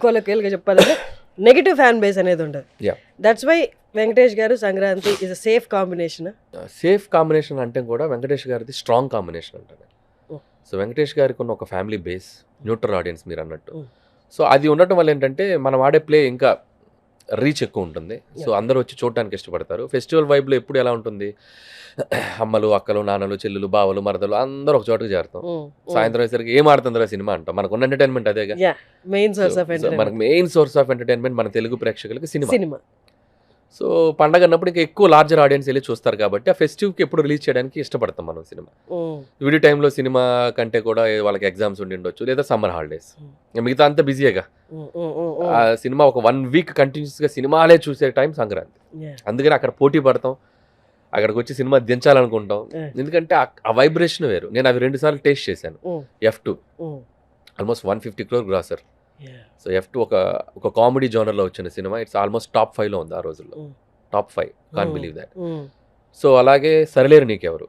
కొలకేలుగా చెప్పాలంటే నెగిటివ్ ఫ్యాన్ బేస్ అనేది ఉంటుంది. దట్స్ వై వెంకటేష్ గారు Sankranti is a safe combination. Safe combination అంటే కూడా వెంకటేష్ గారిది స్ట్రాంగ్ కాంబినేషన్ అంటారు. సో వెంకటేష్ గారికి ఉన్న ఒక ఫ్యామిలీ బేస్, న్యూట్రల్ ఆడియన్స్ మీరు అన్నట్టు. సో అది ఉండటం వల్ల ఏంటంటే మనం ఆడే ప్లే ఇంకా రీచ్ ఎక్కువ ఉంటుంది. సో అందరూ వచ్చి చూడటానికి ఇష్టపడతారు. ఫెస్టివల్ వైబ్లో ఎప్పుడు ఎలా ఉంటుంది, అమ్మలు, అక్కలు, నాన్నలు, చెల్లులు, బావలు, మరదలు అందరూ ఒక చోటుకు చేరుతాం. సాయంత్రం వచ్చేసరికి ఏం ఆడుతుందిరా సినిమా అంటాం. మనకు ఉన్న ఎంటర్టైన్మెంట్ అదేగా, మనకు మెయిన్ సోర్స్ ఆఫ్ ఎంటర్టైన్మెంట్ మన తెలుగు ప్రేక్షకులకి సినిమా. సో పండగ అన్నప్పుడు ఇంకా ఎక్కువ లార్జర్ ఆడియన్స్ వెళ్ళి చూస్తారు కాబట్టి ఆ ఫెస్టివ్కి ఎప్పుడు రిలీజ్ చేయడానికి ఇష్టపడతాం మనం సినిమా. విడి టైంలో సినిమా కంటే కూడా వాళ్ళకి ఎగ్జామ్స్ ఉండి ఉండొచ్చు, లేదా సమ్మర్ హాలిడేస్, మిగతా అంతా బిజీగా. ఆ సినిమా ఒక 1 వీక్ కంటిన్యూస్గా సినిమాలే చూసే టైం సంక్రాంతి. అందుకని అక్కడ పోటీ పడతాం, అక్కడికి వచ్చి సినిమా దించాలనుకుంటాం. ఎందుకంటే ఆ వైబ్రేషన్ వేరు. నేను అవి 2 సార్లు టేస్ట్ చేశాను. F2 almost 150 crore grosser. So F2 ఒక కామెడీ జోనర్లో వచ్చిన సినిమా. ఇట్స్ ఆల్మోస్ట్ టాప్ 5లో ఉంది ఆ రోజుల్లో. Top 5, can't believe that. So అలాగే సరిలేరు నీకెవరు,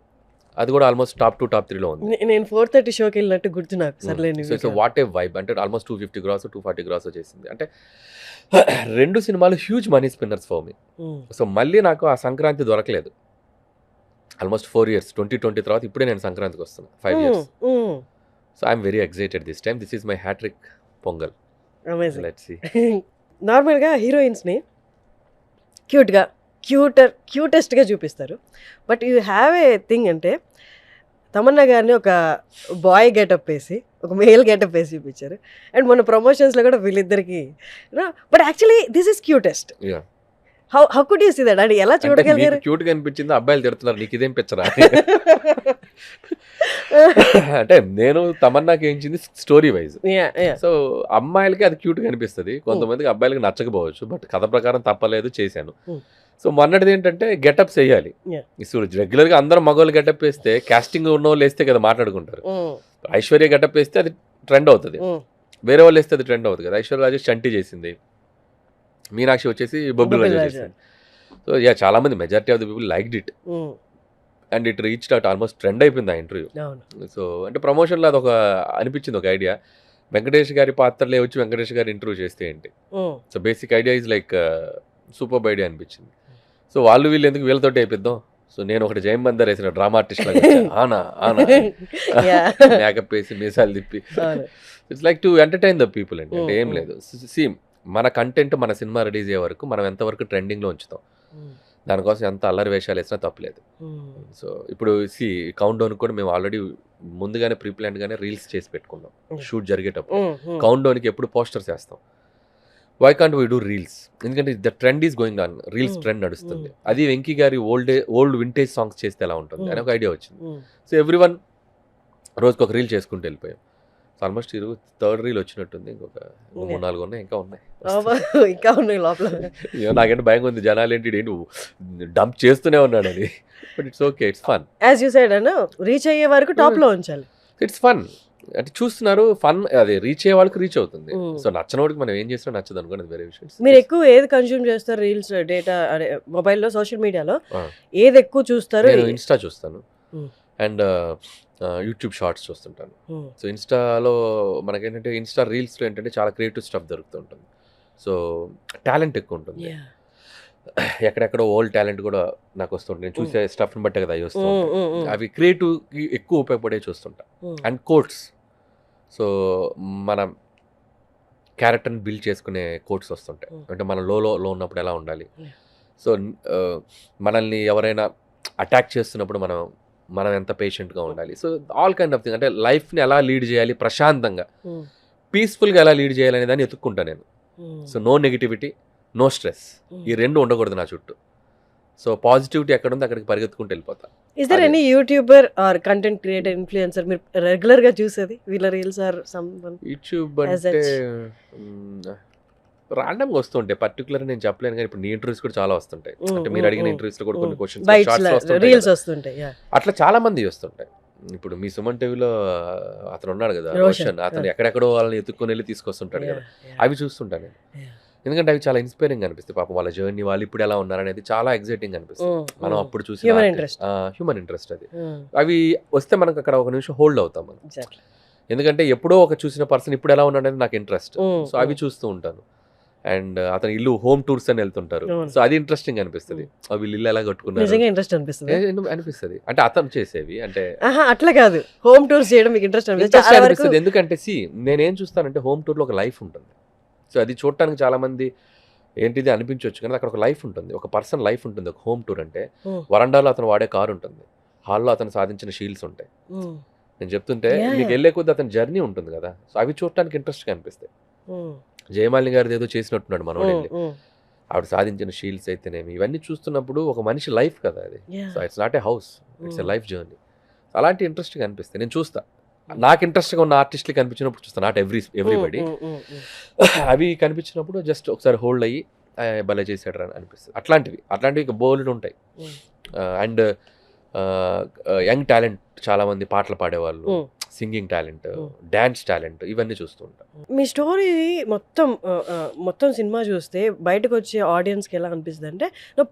అది కూడా ఆల్మోస్ట్ టాప్ 2, టాప్ 3లో ఉంది. నేను 4:30 షోకి వెళ్ళినట్టు గుర్తు నాకు. Sarileru. So what a vibe అంటే ఆల్మోస్ట్ 250 crores, 240 crores చేసింది. అంటే 2 సినిమాలు huge money spinners for me. So మళ్ళీ నాకు ఆ సంక్రాంతి దొరకలేదు. ఆల్మోస్ట్ 4 years, 2020 తర్వాత ఇప్పుడే నేను సంక్రాంతికి వస్తున్నా, 5 years. So I'm very excited this time. This is my hat-trick Pongal. నార్మల్గా హీరోయిన్స్ని క్యూట్గా క్యూటెస్ట్గా చూపిస్తారు. But you have a thing అంటే తమన్నా గారిని ఒక బాయ్ గెటప్ వేసి ఒక మేల్ గెటప్ వేసి చూపించారు. అండ్ మొన్న ప్రమోషన్స్లో కూడా వీళ్ళిద్దరికి but actually this is cutest. Yeah. How could you see that? అంటే ఎలా చూడగలిగారు? క్యూట్ గా అనిపించింది, అబ్బాయిలు తిడుతున్నారు నీకు ఇదేం పిచ్చరా అంటే నేను తమన్నాకి ఏంచింది స్టోరీ వైజ్. సో అమ్మాయిలకి అది క్యూట్ గా అనిపిస్తుంది, కొంతమందికి అబ్బాయిలకి నచ్చకపోవచ్చు, బట్ కథ ప్రకారం తప్పలేదు చేశాను. సో మొన్నటిది ఏంటంటే గెటప్స్ వేయాలి. రెగ్యులర్ గా అందరం మగవాళ్ళు గెటప్ వేస్తే కాస్టింగ్ ఉన్న వాళ్ళు వేస్తే కదా మాట్లాడుకుంటారు. ఐశ్వర్య గెటప్ వేస్తే అది ట్రెండ్ అవుతుంది, వేరే వాళ్ళు వేస్తే అది ట్రెండ్ అవుతుంది కదా. ఐశ్వర్య రాజేష్ చంటి చేసింది, మీనాక్షి వచ్చేసి బొబ్బులు రాజా చేసింది. సో యా చాలా మంది majority of the people liked it and it reached out, almost trend అయిపోయింది ఆ ఇంటర్వ్యూ. సో అంటే ప్రమోషన్లో అది ఒక అనిపించింది ఒక ఐడియా, వెంకటేష్ గారి పాత్రలే వచ్చి వెంకటేష్ గారి ఇంటర్వ్యూ చేస్తే ఏంటి. So basic idea is like super idea అనిపించింది. సో వాళ్ళు వీళ్ళు ఎందుకు వీళ్ళతోటి అయిపోద్దాం. సో నేను ఒకటి జయం బందర్ వేసిన డ్రామా ఆర్టిస్ట్ లాగా ఆనా ఆనా మేకప్ వేసి మీసాలు తిప్పి it's like to entertain the people అండి. అంటే ఏం లేదు, సేమ్ మన కంటెంట్ మన సినిమా రిలీజ్ అయ్యే వరకు మనం ఎంతవరకు ట్రెండింగ్లో ఉంచుతాం, దానికోసం ఎంత అల్లరి వేషాలు వేసినా తప్పలేదు. సో ఇప్పుడు కౌంట్ డౌన్ కూడా మేము ఆల్రెడీ ముందుగానే ప్రీప్లాన్డ్గానే రీల్స్ చేసి పెట్టుకున్నాం. షూట్ జరిగేటప్పుడు కౌంట్ డౌన్కి ఎప్పుడు పోస్టర్స్ వేస్తాం, why can't we do reels, ఎందుకంటే the trend is going on, reels trend నడుస్తుంది. అది వెంకీ గారి ఓల్డ్ వింటేజ్ సాంగ్స్ చేస్తే ఎలా ఉంటుంది అని ఒక ఐడియా వచ్చింది. సో ఎవ్రీవన్ రోజుకి ఒక రీల్ చేసుకుంటూ వెళ్ళిపోయాం. ఆల్మోస్ట్ థర్డ్ రీల్ వచ్చినట్టుంది, ఇంకొక 3-4 ఉన్నాయి, ఇంకా ఉన్నాయి లోపల. నాకంటే భయంగా ఉంది, జనాలు ఏంటి డంప్ చేస్తూనే ఉన్నాడు అది. But it's okay, it's fun. As you said అన్న రీచ్ అయ్యే వరకు టాప్ లో ఉంచాలి. ఇట్స్ ఫన్, అంటే చూస్తున్నారు ఫన్, అది రీచ్ అయ్యే వాళ్ళకి రీచ్ అవుతుంది. సో నచ్చనోడికి మనం ఏం చేసినా నచ్చదు అనుకోండి, వేరే విషయం. మీరు ఎక్కువ ఏది కన్స్యూమ్ చేస్తారు? రీల్స్, డేటా, అదే మొబైల్లో, సోషల్ మీడియాలో ఏది ఎక్కువ చూస్తారు? నేను ఇన్స్టా చూస్తాను అండ్ యూట్యూబ్ షార్ట్స్ చూస్తుంటాను. సో ఇన్స్టాలో మనకేంటంటే ఇన్స్టా రీల్స్లో ఏంటంటే చాలా క్రియేటివ్ స్టఫ్ దొరుకుతుంటుంది. సో టాలెంట్ ఎక్కువ ఉంటుంది, ఎక్కడెక్కడో ఓల్డ్ టాలెంట్ కూడా నాకు వస్తుంటుంది. నేను చూసే స్టఫ్ని బట్టే కదా అవి వస్తుంటాయి, అవి క్రియేటివ్కి ఎక్కువ ఉపయోగపడే చూస్తుంటా. అండ్ కోట్స్, సో మన క్యారెక్టర్ని బిల్డ్ చేసుకునే కోట్స్ వస్తుంటాయి, అంటే మనం లో ఉన్నప్పుడు ఎలా ఉండాలి. సో మనల్ని ఎవరైనా అటాక్ చేస్తున్నప్పుడు మనం ఎంత పేషెంట్గా ఉండాలి. So all kind of thing, అంటే లైఫ్ని ఎలా లీడ్ చేయాలి, ప్రశాంతంగా పీస్ఫుల్గా ఎలా లీడ్ చేయాలి అనే దాన్ని ఎత్తుక్కుంటా నేను. So no negativity, no stress, ఈ రెండు ఉండకూడదు నా చుట్టూ. సో పాజిటివిటీ ఎక్కడ ఉందో అక్కడికి పరిగెత్తుకుంటూ వెళ్ళిపోతా. Is there any YouTuber or content creator, influencer మీరు రెగ్యులర్గా చూసేది, వీళ్ళ రీల్స్ ఆర్ సమ్వన్? యూట్యూబ్ అంటే రాండమ్గా వస్తుంటాయి, పర్టికులర్ నేను చెప్పలేను. కానీ ఇప్పుడు నీ ఇంటర్వ్యూస్ కూడా చాలా వస్తుంటాయి, అంటే మీరు అడిగిన ఇంటర్వ్యూస్లో కూడా కొన్ని క్వశ్చన్స్ రీల్స్ వస్తుంటాయి, అట్లా చాలా మంది వస్తుంటాయి. ఇప్పుడు మీ సుమన్ టీవీలో అతను ఉన్నాడు కదా రోషన్, అతను ఎక్కడెక్కడో వాళ్ళని ఎత్తుక్కొని వెళ్ళి తీసుకొస్తుంటాడు కదా, అవి చూస్తుంటాను నేను. ఎందుకంటే అవి చాలా ఇన్స్పైరింగ్ అనిపిస్తాయి. పాపం వాళ్ళ జర్నీ, వాళ్ళు ఇప్పుడు ఎలా ఉన్నారనేది చాలా ఎగ్జైటింగ్ అనిపిస్తుంది. మనం అప్పుడు చూసి హ్యూమన్ ఇంట్రెస్ట్ అది. అవి వస్తే మనకు అక్కడ ఒక నిమిషం హోల్డ్ అవుతాం మనం, ఎందుకంటే ఎప్పుడో ఒక చూసిన పర్సన్ ఇప్పుడు ఎలా ఉన్నాడనేది నాకు ఇంట్రెస్ట్. సో అవి చూస్తూ ఉంటాను. అండ్ అతని ఇల్లు హోమ్ టూర్స్ అని వెళ్తుంటారు, సో అది ఇంట్రెస్టింగ్ అనిపిస్తుంది. వీళ్ళు ఇల్లు ఎలా కట్టుకున్నారు అనిపిస్తుంది. అంటే అతను చేసేవి అంటే అట్లా కాదు, హోమ్ టూర్స్ చేయడం మీకు ఇంట్రెస్ట్ అనిపిస్తుంది. ఎందుకంటే నేనేం చూస్తానంటే హోమ్ టూర్లో ఒక లైఫ్ ఉంటుంది. సో అది చూడటానికి చాలా మంది ఏంటిది అనిపించవచ్చు, కానీ అక్కడ ఒక లైఫ్ ఉంటుంది, ఒక పర్సన్ లైఫ్ ఉంటుంది. ఒక హోమ్ టూర్ అంటే వరండాలో అతను వాడే కారు ఉంటుంది, హాల్లో అతను సాధించిన షీల్డ్స్ ఉంటాయి. నేను చెప్తుంటే మీకు వెళ్ళే కొద్ది అతని జర్నీ ఉంటుంది కదా, సో అవి చూడటానికి ఇంట్రెస్ట్గా అనిపిస్తాయి. జయమాలిని గారిది ఏదో చేసినట్టున్నాడు మనోడు, ఆవిడ సాధించిన షీల్డ్స్ అయితేనేమి, ఇవన్నీ చూస్తున్నప్పుడు ఒక మనిషి లైఫ్ కదా అది. So it's not a house, it's a life journey. అలాంటి ఇంట్రెస్ట్గా అనిపిస్తాయి, నేను చూస్తా. నాకు ఇంట్రెస్ట్గా ఉన్న ఆర్టిస్ట్లకి కనిపించినప్పుడు చూస్తాను, నాట్ ఎవ్రీబడి. అవి కనిపించినప్పుడు జస్ట్ ఒకసారి హోల్డ్ అయ్యి భలే చేసాడు అని అనిపిస్తుంది. అట్లాంటివి బోల్డ్ ఉంటాయి. అండ్ యంగ్ టాలెంట్ చాలామంది పాటలు పాడేవాళ్ళు, సింగింగ్ టాలెంట్, డాన్స్ టాలెంట్, ఇవన్నీ చూస్తూ ఉంటాం. మీ స్టోరీ మొత్తం సినిమా చూస్తే బయటకు వచ్చే ఆడియన్స్కి ఎలా అనిపిస్తుంది అంటే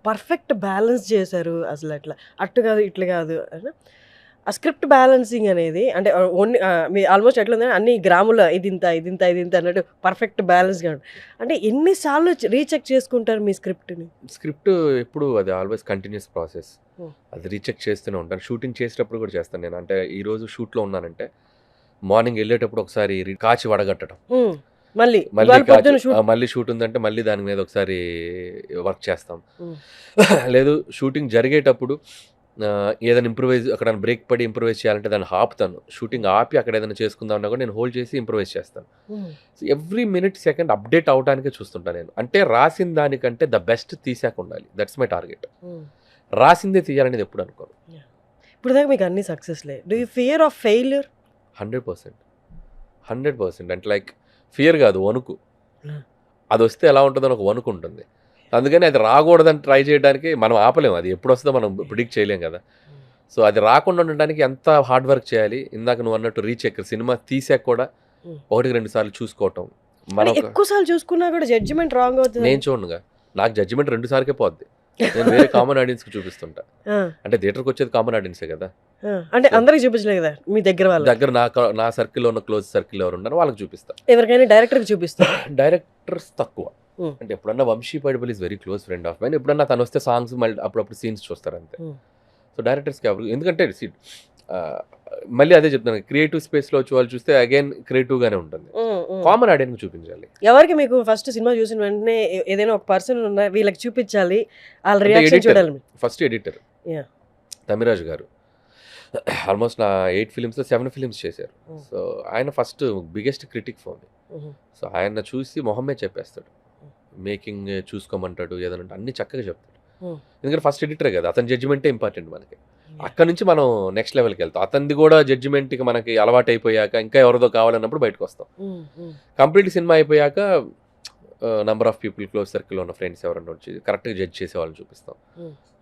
పర్ఫెక్ట్ బ్యాలెన్స్ చేశారు, అసలు అట్లా అటు కాదు ఇట్లా కాదు. ఆ స్క్రిప్ట్ బ్యాలెన్సింగ్ అనేది అంటే ఓన్లీ మీ ఆల్మోస్ట్ ఎట్లా ఉందంటే అన్ని గ్రాముల ఇది ఇంత అన్నట్టు పర్ఫెక్ట్ బ్యాలెన్స్గా ఉంటుంది. అంటే ఎన్నిసార్లు రీచెక్ చేసుకుంటారు మీ స్క్రిప్ట్ని? స్క్రిప్ట్ ఎప్పుడు అది ఆల్వేస్ కంటిన్యూస్ ప్రాసెస్, అది రీచెక్ చేస్తూనే ఉంటాను. షూటింగ్ చేసేటప్పుడు కూడా చేస్తాను నేను. అంటే ఈరోజు షూట్లో ఉన్నానంటే మార్నింగ్ వెళ్ళేటప్పుడు ఒకసారి కాచి వడగట్టడం, మళ్ళీ మళ్ళీ ఇవాళ పొద్దున్న షూట్ మళ్ళీ షూట్ ఉందంటే మళ్ళీ దాని మీద ఒకసారి వర్క్ చేస్తాం. ఉమ్. లేదు షూటింగ్ జరిగేటప్పుడు ఏదైనా ఇంప్రూవైజ్ అక్కడ బ్రేక్ పడి ఇంప్రూవైజ్ చేయాలంటే దాన్ని ఆపుతాను. షూటింగ్ ఆపి అక్కడ ఏదైనా చేసుకుందాం అన్నా కూడా నేను హోల్డ్ చేసి ఇంప్రూవైజ్ చేస్తాను. Um. So every minute second update అవడానికే చూస్తుంటాను నేను. అంటే రాసిన దానికంటే ద బెస్ట్ తీసాక ఉండాలి. That's my target. ఉమ్. రాసిందే తీయాలనేది ఎప్పుడు అనుకోను. ఇప్పుడు దాకా మీకు అన్ని సక్సెస్లే. Do you fear of failure? 100% అంటే లైక్ ఫియర్ కాదు, వణుకు. Yeah. అది వస్తే ఎలా ఉంటుందని ఒక వణుకు ఉంటుంది. అందుకని అది రాకూడదని ట్రై చేయడానికి మనం ఆపలేము. అది ఎప్పుడు వస్తుందో మనం ప్రిడిక్ట్ చేయలేం కదా. సో అది రాకుండా ఉండడానికి ఎంత హార్డ్ వర్క్ చేయాలి. ఇందాక నువ్వు అన్నట్టు రీచెక్, సినిమా తీసాక కూడా 1-2 సార్లు చూసుకోవటం. మనం ఎక్కువ సార్లు చూసుకున్నా కూడా జడ్జిమెంట్ రాంగ్ అవుతుంది. నేను చూడనుగా, నాకు జడ్జిమెంట్ 2 సార్లకే పోద్ది. నేను వేరే కామన్ ఆడియన్స్కి చూపిస్తుంటా. అంటే థియేటర్కి వచ్చేది కామన్ ఆడియన్సే కదా. అంటే అందరికి చూపించలేదు కదా, మీ దగ్గర వాళ్ళ దగ్గర నా సర్కిల్లో ఉన్న క్లోజ్ సర్కిల్ ఎవరు ఉన్నారో వాళ్ళకి చూపిస్తా. ఎవరికైనా డైరెక్టర్కి చూపిస్తారు. డైరెక్టర్స్ తక్కువ. అంటే ఎప్పుడన్నా Vamshi Paidipally is very close friend of mine. ఎప్పుడన్నా తను వస్తే సాంగ్స్ మళ్ళీ అప్పుడప్పుడు సీన్స్ చూస్తారు అంతే. సో డైరెక్టర్స్కి ఎవరు, ఎందుకంటే మళ్ళీ అదే చెప్తాను, క్రియేటివ్ స్పేస్లో వచ్చి వాళ్ళు చూస్తే అగైన్ క్రియేటివ్గానే ఉంటుంది. కామన్ ఆడియన్కి చూపించాలి. ఎవరికి మీకు ఫస్ట్ సినిమా చూసిన వెంటనే ఏదైనా ఒక పర్సన్ ఉన్న వీళ్ళకి చూపించాలి, వాళ్ళ రియాక్షన్ చూడాలి. ఫస్ట్ ఎడిటర్ తమిరాజు గారు ఆల్మోస్ట్ నా 8 ఫిలిమ్స్లో 7 ఫిలిమ్స్ చేశారు. సో ఆయన first biggest critic for me. So ఆయన చూసి మొహమ్మే చెప్పేస్తాడు, మేకింగ్ చూసుకోమంటాడు, ఏదైనా అన్ని చక్కగా చెప్తాడు. ఎందుకంటే ఫస్ట్ ఎడిటరే కదా, అతని జడ్జిమెంటే ఇంపార్టెంట్ మనకి. అక్కడ నుంచి మనం నెక్స్ట్ లెవెల్కి వెళ్తాం. అతనిది కూడా జడ్జిమెంట్కి మనకి అలవాటు అయిపోయాక ఇంకా ఎవరిదో కావాలన్నప్పుడు బయటకు వస్తాం. కంప్లీట్ సినిమా అయిపోయాక నెంబర్ ఆఫ్ పీపుల్ క్లోజ్ సర్కిల్లో ఉన్న ఫ్రెండ్స్ ఎవరన్నా వచ్చి కరెక్ట్గా జడ్జ్ చేసే వాళ్ళని చూపిస్తాం.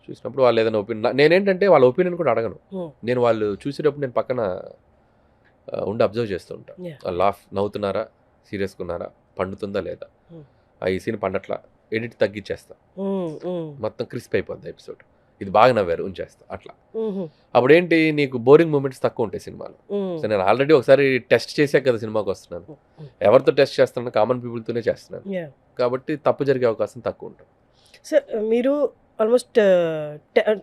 చూసినప్పుడు వాళ్ళు ఏదైనా ఒపీనియన్, నేనేంటంటే వాళ్ళ ఒపీనియన్ కూడా అడగను. నేను వాళ్ళు చూసేటప్పుడు నేను పక్కన ఉండి అబ్జర్వ్ చేస్తూ ఉంటాను. లాఫ్ నవ్వుతున్నారా, సీరియస్గా ఉన్నారా, పండుతుందా లేదా, ఈ సీన్ పండట్లా, ఎడిట్ తగ్గించేస్తా, మొత్తం క్రిస్ప్ అయిపోద్ది ఎపిసోడ్, ఇది బాగా నవ్వారు ఉంచేస్తా అట్లా. అప్పుడు ఏంటి, నీకు బోరింగ్ మూమెంట్స్ తక్కువ ఉంటాయి సినిమాలో. సో నేను ఆల్రెడీ ఒకసారి టెస్ట్ చేశాక కదా సినిమాకి వస్తున్నాను. ఎవరితో టెస్ట్ చేస్తున్నాను, కామన్ పీపుల్తోనే చేస్తున్నాను కాబట్టి తప్పు జరిగే అవకాశం తక్కువ ఉంటుంది. సార్ మీరు ఆల్మోస్ట్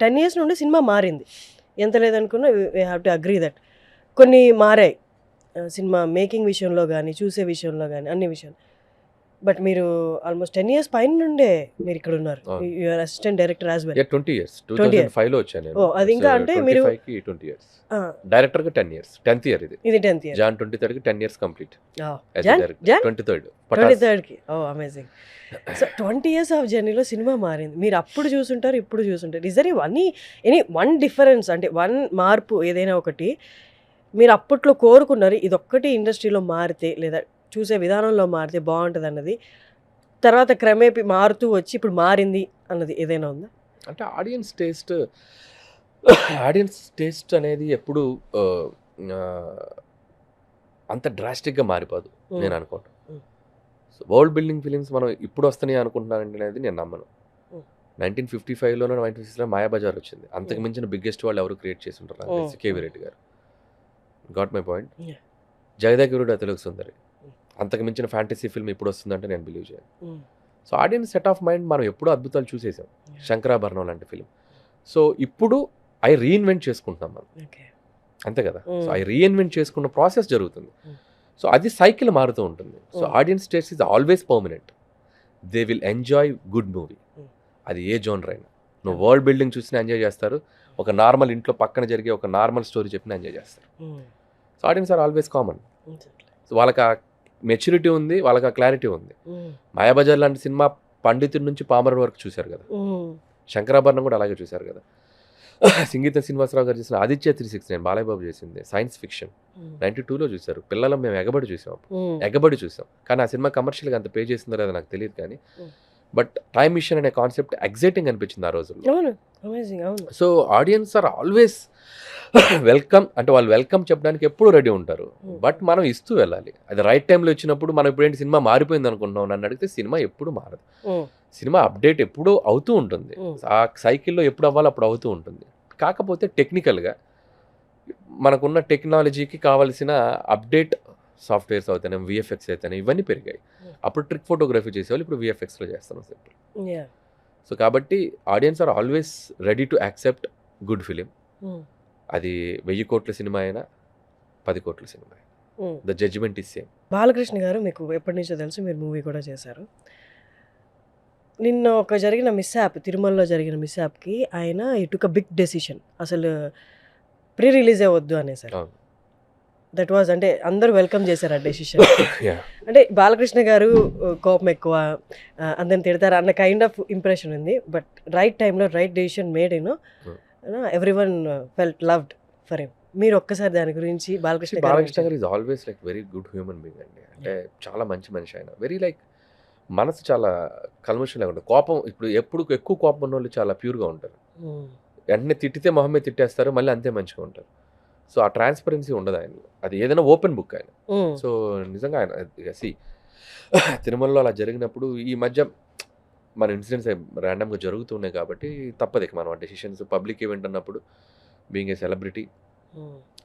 10 years నుండి సినిమా మారింది. ఎంత లేదనుకున్నా we have to agree that కొన్ని మారాయి సినిమా మేకింగ్ విషయంలో కానీ, చూసే విషయంలో కానీ, అన్ని విషయాలు. బట్ మీరు ఆల్మోస్ట్ 10 years పైన నుండే మీరు ఇక్కడ ఉన్నారు. Your assistant director as well. 20 years 2005లో వచ్చాను నేను. అది ఇంకా అంటే మీరు 20 years డైరెక్టర్గా 10 years 10th year ఇది 10th year June 23rd 10 years కంప్లీట్. June 23rd. Oh amazing. So 20 years of జర్నీలో సినిమా మారింది. మీరు అప్పుడు చూసుంటారు, ఇప్పుడు చూసుంటారు. Is there any one difference, అంటే వన్ మార్పు ఏదైనా ఒకటి మీరు అప్పట్లో కోరుకున్నారు, ఇదొక్కటి ఇండస్ట్రీలో మారితే లేదా చూసే విధానంలో మారితే బాగుంటుంది అన్నది, తర్వాత క్రమేపీ మారుతూ వచ్చి ఇప్పుడు మారింది అన్నది ఏదైనా ఉందా? అంటే ఆడియన్స్ టేస్ట్ అనేది ఎప్పుడు అంత డ్రాస్టిక్గా మారిపోదు నేను అనుకుంటాను. సో వరల్డ్ బిల్డింగ్ ఫిలిమ్స్ మనం ఇప్పుడు వస్తున్నాయి అనుకుంటున్నానంటే అనేది నేను నమ్మను. 1955లోనో 1956లో మాయాబజార్ వచ్చింది. అంతకు మించిన బిగ్గెస్ట్ వాళ్ళు ఎవరు క్రియేట్ చేసి ఉంటారు, కేవీ రెడ్డి గారు. Got my point. జగదేగురుడు తెలుగు సుందరి, అంతకు మించిన ఫ్యాంటసీ ఫిల్మ్ ఇప్పుడు వస్తుందంటే నేను బిలీవ్ చేయను. So audience set of mind మనం ఎప్పుడూ అద్భుతాలు చూసేసాం, శంకరాభరణం లాంటి ఫిల్మ్. సో ఇప్పుడు రీఇన్వెంట్ చేసుకుంటున్నాం మనం, అంతే కదా. సో రీఇన్వెంట్ చేసుకున్న ప్రాసెస్ జరుగుతుంది. సో అది సైకిల్ మారుతూ ఉంటుంది. So audience taste is always permanent. They will enjoy good movie, అది ఏ జోనర్ అయినా. నువ్వు వరల్డ్ బిల్డింగ్ చూసినా ఎంజాయ్ చేస్తారు, ఒక నార్మల్ ఇంట్లో పక్కన జరిగే ఒక నార్మల్ స్టోరీ చెప్పినా ఎంజాయ్ చేస్తారు. So audience are always common. So వాళ్ళకి ఆ మెచ్యూరిటీ ఉంది, వాళ్ళకి ఆ క్లారిటీ ఉంది. మాయాబజార్ లాంటి సినిమా పండితుడి నుంచి పామర్ వరకు చూశారు కదా, శంకరాభరణం కూడా అలాగే చూశారు కదా. సంగీత శ్రీనివాసరావు గారు చేసిన ఆదిత్య 369 బాలయ్య బాబు చేసింది సైన్స్ ఫిక్షన్ 92లో చూశారు. పిల్లలు మేము ఎగబడి చూసాం. కానీ ఆ సినిమా కమర్షియల్గా అంత పే చేసిందో లేదో నాకు తెలియదు, కానీ బట్ టైమ్ మిషన్ అనే కాన్సెప్ట్ ఎగ్జైటింగ్ అనిపించింది ఆ రోజుల్లో. So audience are always welcome, అంటే వాళ్ళు వెల్కమ్ చెప్పడానికి ఎప్పుడు రెడీ ఉంటారు. బట్ మనం ఇస్తూ వెళ్ళాలి. అది రైట్ టైంలో వచ్చినప్పుడు. మనం ఇప్పుడు ఏంటి సినిమా మారిపోయింది అనుకుంటున్నాం నన్ను అడిగితే, సినిమా ఎప్పుడు మారదు. సినిమా అప్డేట్ ఎప్పుడూ అవుతూ ఉంటుంది. ఆ సైకిల్లో ఎప్పుడు అవ్వాలో అప్పుడు అవుతూ ఉంటుంది. కాకపోతే టెక్నికల్గా మనకున్న టెక్నాలజీకి కావాల్సిన అప్డేట్ సాఫ్ట్వేర్స్ అవుతాయి, విఎఫ్ఎక్స్ అవుతాయి, ఇవన్నీ పెరిగాయి. అప్పుడు ట్రిక్ ఫోటోగ్రఫీ చేసేవాళ్ళు, ఇప్పుడు విఎఫ్ఎక్స్లో చేస్తున్నాం సింపుల్. సో కాబట్టి audience are always ready to accept good film. అది 1000 కోట్ల సినిమా అయినా 10 కోట్ల సినిమా అయినా. The judgement is same. Balakrishna garu మీకు ఎప్పటి నుంచో తెలుసు, మీరు మూవీ కూడా చేశారు. నిన్న ఒక జరిగిన మిస్యాప్, తిరుమలలో జరిగిన మిస్యాప్కి ఆయన ఇటుక బిగ్ డెసిషన్, అసలు ప్రీ రిలీజే వద్దు అనేసారు. దట్ వాజ్, అంటే అందరూ వెల్కమ్ చేశారు ఆ డెసిషన్. అంటే బాలకృష్ణ గారు కోపం ఎక్కువ, అందరిని తిడతారు అన్న కైండ్ ఆఫ్ ఇంప్రెషన్ ఉంది. బట్ రైట్ టైంలో right decision made, every one felt loved for him. మీరు ఒక్కసారి దాని గురించి బాలకృష్ణ గారు is always like very good human being అండి. అంటే చాలా మంచి మనిషి ఆయన. వెరీ లైక్ మనసు చాలా కల్మషం లేకుండా, కోపం ఇప్పుడు ఎప్పుడు ఎక్కువ కోపం ఉన్న వాళ్ళు చాలా ప్యూర్గా ఉంటారు. వెంటనే తిట్టితే మొహమ్మే తిట్టేస్తారు, మళ్ళీ అంతే మంచిగా ఉంటారు. సో ఆ ట్రాన్స్పరెన్సీ ఉండదు ఆయన. అది ఏదైనా ఓపెన్ బుక్ ఆయన. సో నిజంగా ఆయన తిరుమలలో అలా జరిగినప్పుడు ఈ మధ్య మన ఇన్సిడెంట్స్ ర్యాండమ్గా జరుగుతున్నాయి కాబట్టి తప్పదు ఇక మనం ఆ డెసిషన్స్. పబ్లిక్ ఈవెంట్ అన్నప్పుడు being a celebrity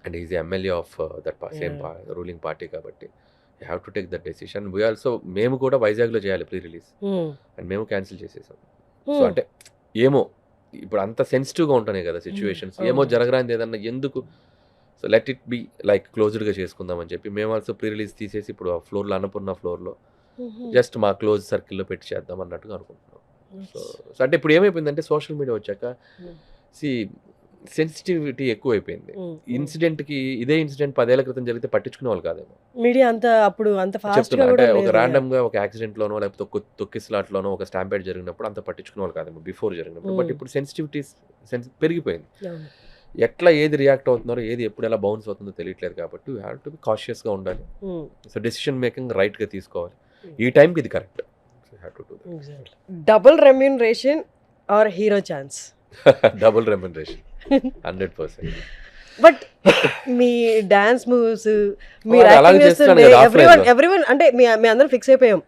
and is MLA of that same ruling party కాబట్టి you have to take that decision. We also, మేము కూడా వైజాగ్లో చేయాలి ప్రీ రిలీజ్ అండ్ మేము క్యాన్సిల్ చేసేసాం. సో అంటే ఏమో ఇప్పుడు అంత సెన్సిటివ్గా ఉంటున్నాయి కదా సిచ్యువేషన్స్, ఏమో జరగరాంది ఏదన్నా ఎందుకు, so let it be like క్లోజ్డ్గా చేసుకుందాం అని చెప్పి మేము ఆల్సో ప్రీ రిలీజ్ తీసేసి ఇప్పుడు ఆ ఫ్లోర్లో, అన్నపూర్ణ ఫ్లోర్లో జస్ట్ మా క్లోజ్ సర్కిల్లో పెట్టి చేద్దాం అన్నట్టుగా అనుకుంటున్నాం. సో అంటే ఇప్పుడు ఏమైపోయిందంటే సోషల్ మీడియా వచ్చాక సెన్సిటివిటీ ఎక్కువ అయిపోయింది. ఇన్సిడెంట్కి ఇదే ఇన్సిడెంట్ 10 ఏళ్ల క్రితం జరిగితే పట్టించుకునే వాళ్ళు కాదేమో. మీడియా అంత అప్పుడు అంత చెప్తున్నా అంటే ఒక ర్యాండమ్గా ఒక యాక్సిడెంట్లోనో లేకపోతే ఒక తొక్కిస్లాట్లోనో ఒక స్టాంపేడ్ జరిగినప్పుడు అంత పట్టించుకునే వాళ్ళు కాదేమో బిఫోర్ జరిగినప్పుడు. బట్ ఇప్పుడు సెన్సిటివిటీ పెరిగిపోయింది. ఎట్లా ఏది రియాక్ట్ అవుతున్నారో, ఏది ఎప్పుడు ఎలా బౌన్స్ అవుతుందో తెలియట్లేదు కాబట్టి యూ హ్యావ్ టు బి కాషియస్గా ఉండాలి. సో డెసిషన్ మేకింగ్ రైట్గా తీసుకోవాలి. ఈ టైంకి ఇది correct. Double remuneration or hero chance? Double remuneration 100%. But మీ డాన్స్ మూవ్స్, ఎవ్రీవన్ అంటే మీ అందరం ఫిక్స్ అయిపోయాం,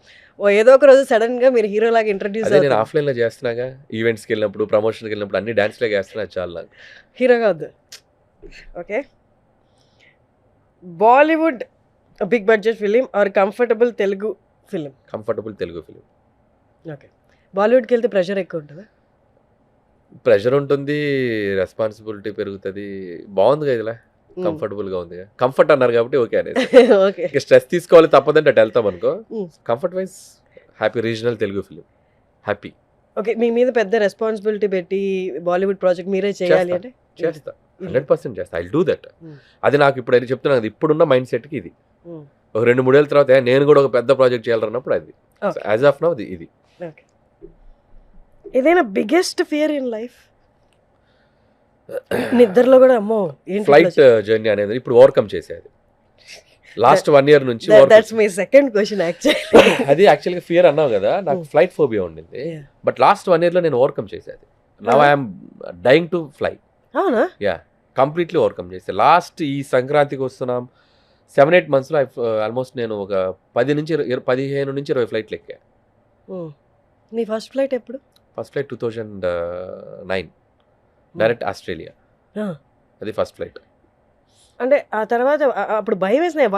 ఏదో ఒక రోజు సడన్ గా మీరు హీరో లాగా ఇంట్రడ్యూస్ అయ్యారు. నేను ఆఫ్లైన్ లో చేస్తున్నాగా, ఈవెంట్స్కి వెళ్ళినప్పుడు, ప్రమోషన్కి వెళ్ళినప్పుడు అన్ని డాన్స్ లాగా చేస్తున్నా. చాలా హీరోగా వద్దు. Okay, Bollywood big budget film or comfortable Telugu film? Comfortable Telugu film. Okay, బాలీవుడ్కి వెళ్తే ప్రెషర్ ఎక్కువ ఉంటుందా? ప్రెషర్ ఉంటుంది, రెస్పాన్సిబిలిటీ పెరుగుతుంది. బాగుంది కదా, ఇలా కంఫర్టబుల్గా ఉంది. కంఫర్ట్ అన్నారు కాబట్టి ఓకే అనేది. ఓకే, స్ట్రెస్ తీసుకోవాలి తప్పదంటే అటు వెళ్తాం అనుకో. Comfort wise happy. Regional Telugu film happy. Okay, మీ మీద పెద్ద రెస్పాన్సిబిలిటీ పెట్టి బాలీవుడ్ ప్రాజెక్ట్ మీరే చేయాలి అంటే? చేస్తా, 100% చేస్తా. I do that. అది నాకు ఇప్పుడు అది చెప్తున్నా కదా, ఇప్పుడున్న మైండ్ సెట్కి ఇది. ఒక 2-3 ఏళ్ళ తర్వాత నేను కూడా ఒక పెద్ద ప్రాజెక్ట్ చేయాలన్నప్పుడు అది. యాజ్ ఆఫ్ నౌ ఇది. ఓకే, ఏదైనా బిగ్గెస్ట్ ఫియర్ ఇన్ లైఫ్? నిద్రలో కూడా అమ్మో ఫ్లైట్ జర్నీ అనేది ఇప్పుడు ఓవర్కమ్ చేసేది. లాస్ట్ 1 year నుంచి that's my second question actually. అది యాక్చువల్గా ఫియర్ అన్నావు కదా, నాకు ఫ్లైట్ ఫోబియా ఉండింది. బట్ లాస్ట్ 1 year లో నేను ఓవర్కమ్ చేసేది. Now I'm dyeing to fly. అవునా? యా, కంప్లీట్లీ ఓవర్కమ్ చేస్తే లాస్ట్ ఈ సంక్రాంతికి వస్తున్నాం 7-8 monthsలో ఆల్మోస్ట్ నేను ఒక 15 నుంచి 20 ఫ్లైట్లు ఎక్కా. నీ ఫస్ట్ ఫ్లైట్ ఎప్పుడు? First flight 2009 direct Australia. అది ఫస్ట్ ఫ్లైట్. అంటే ఆ తర్వాత అప్పుడు భయం వేసినాయి?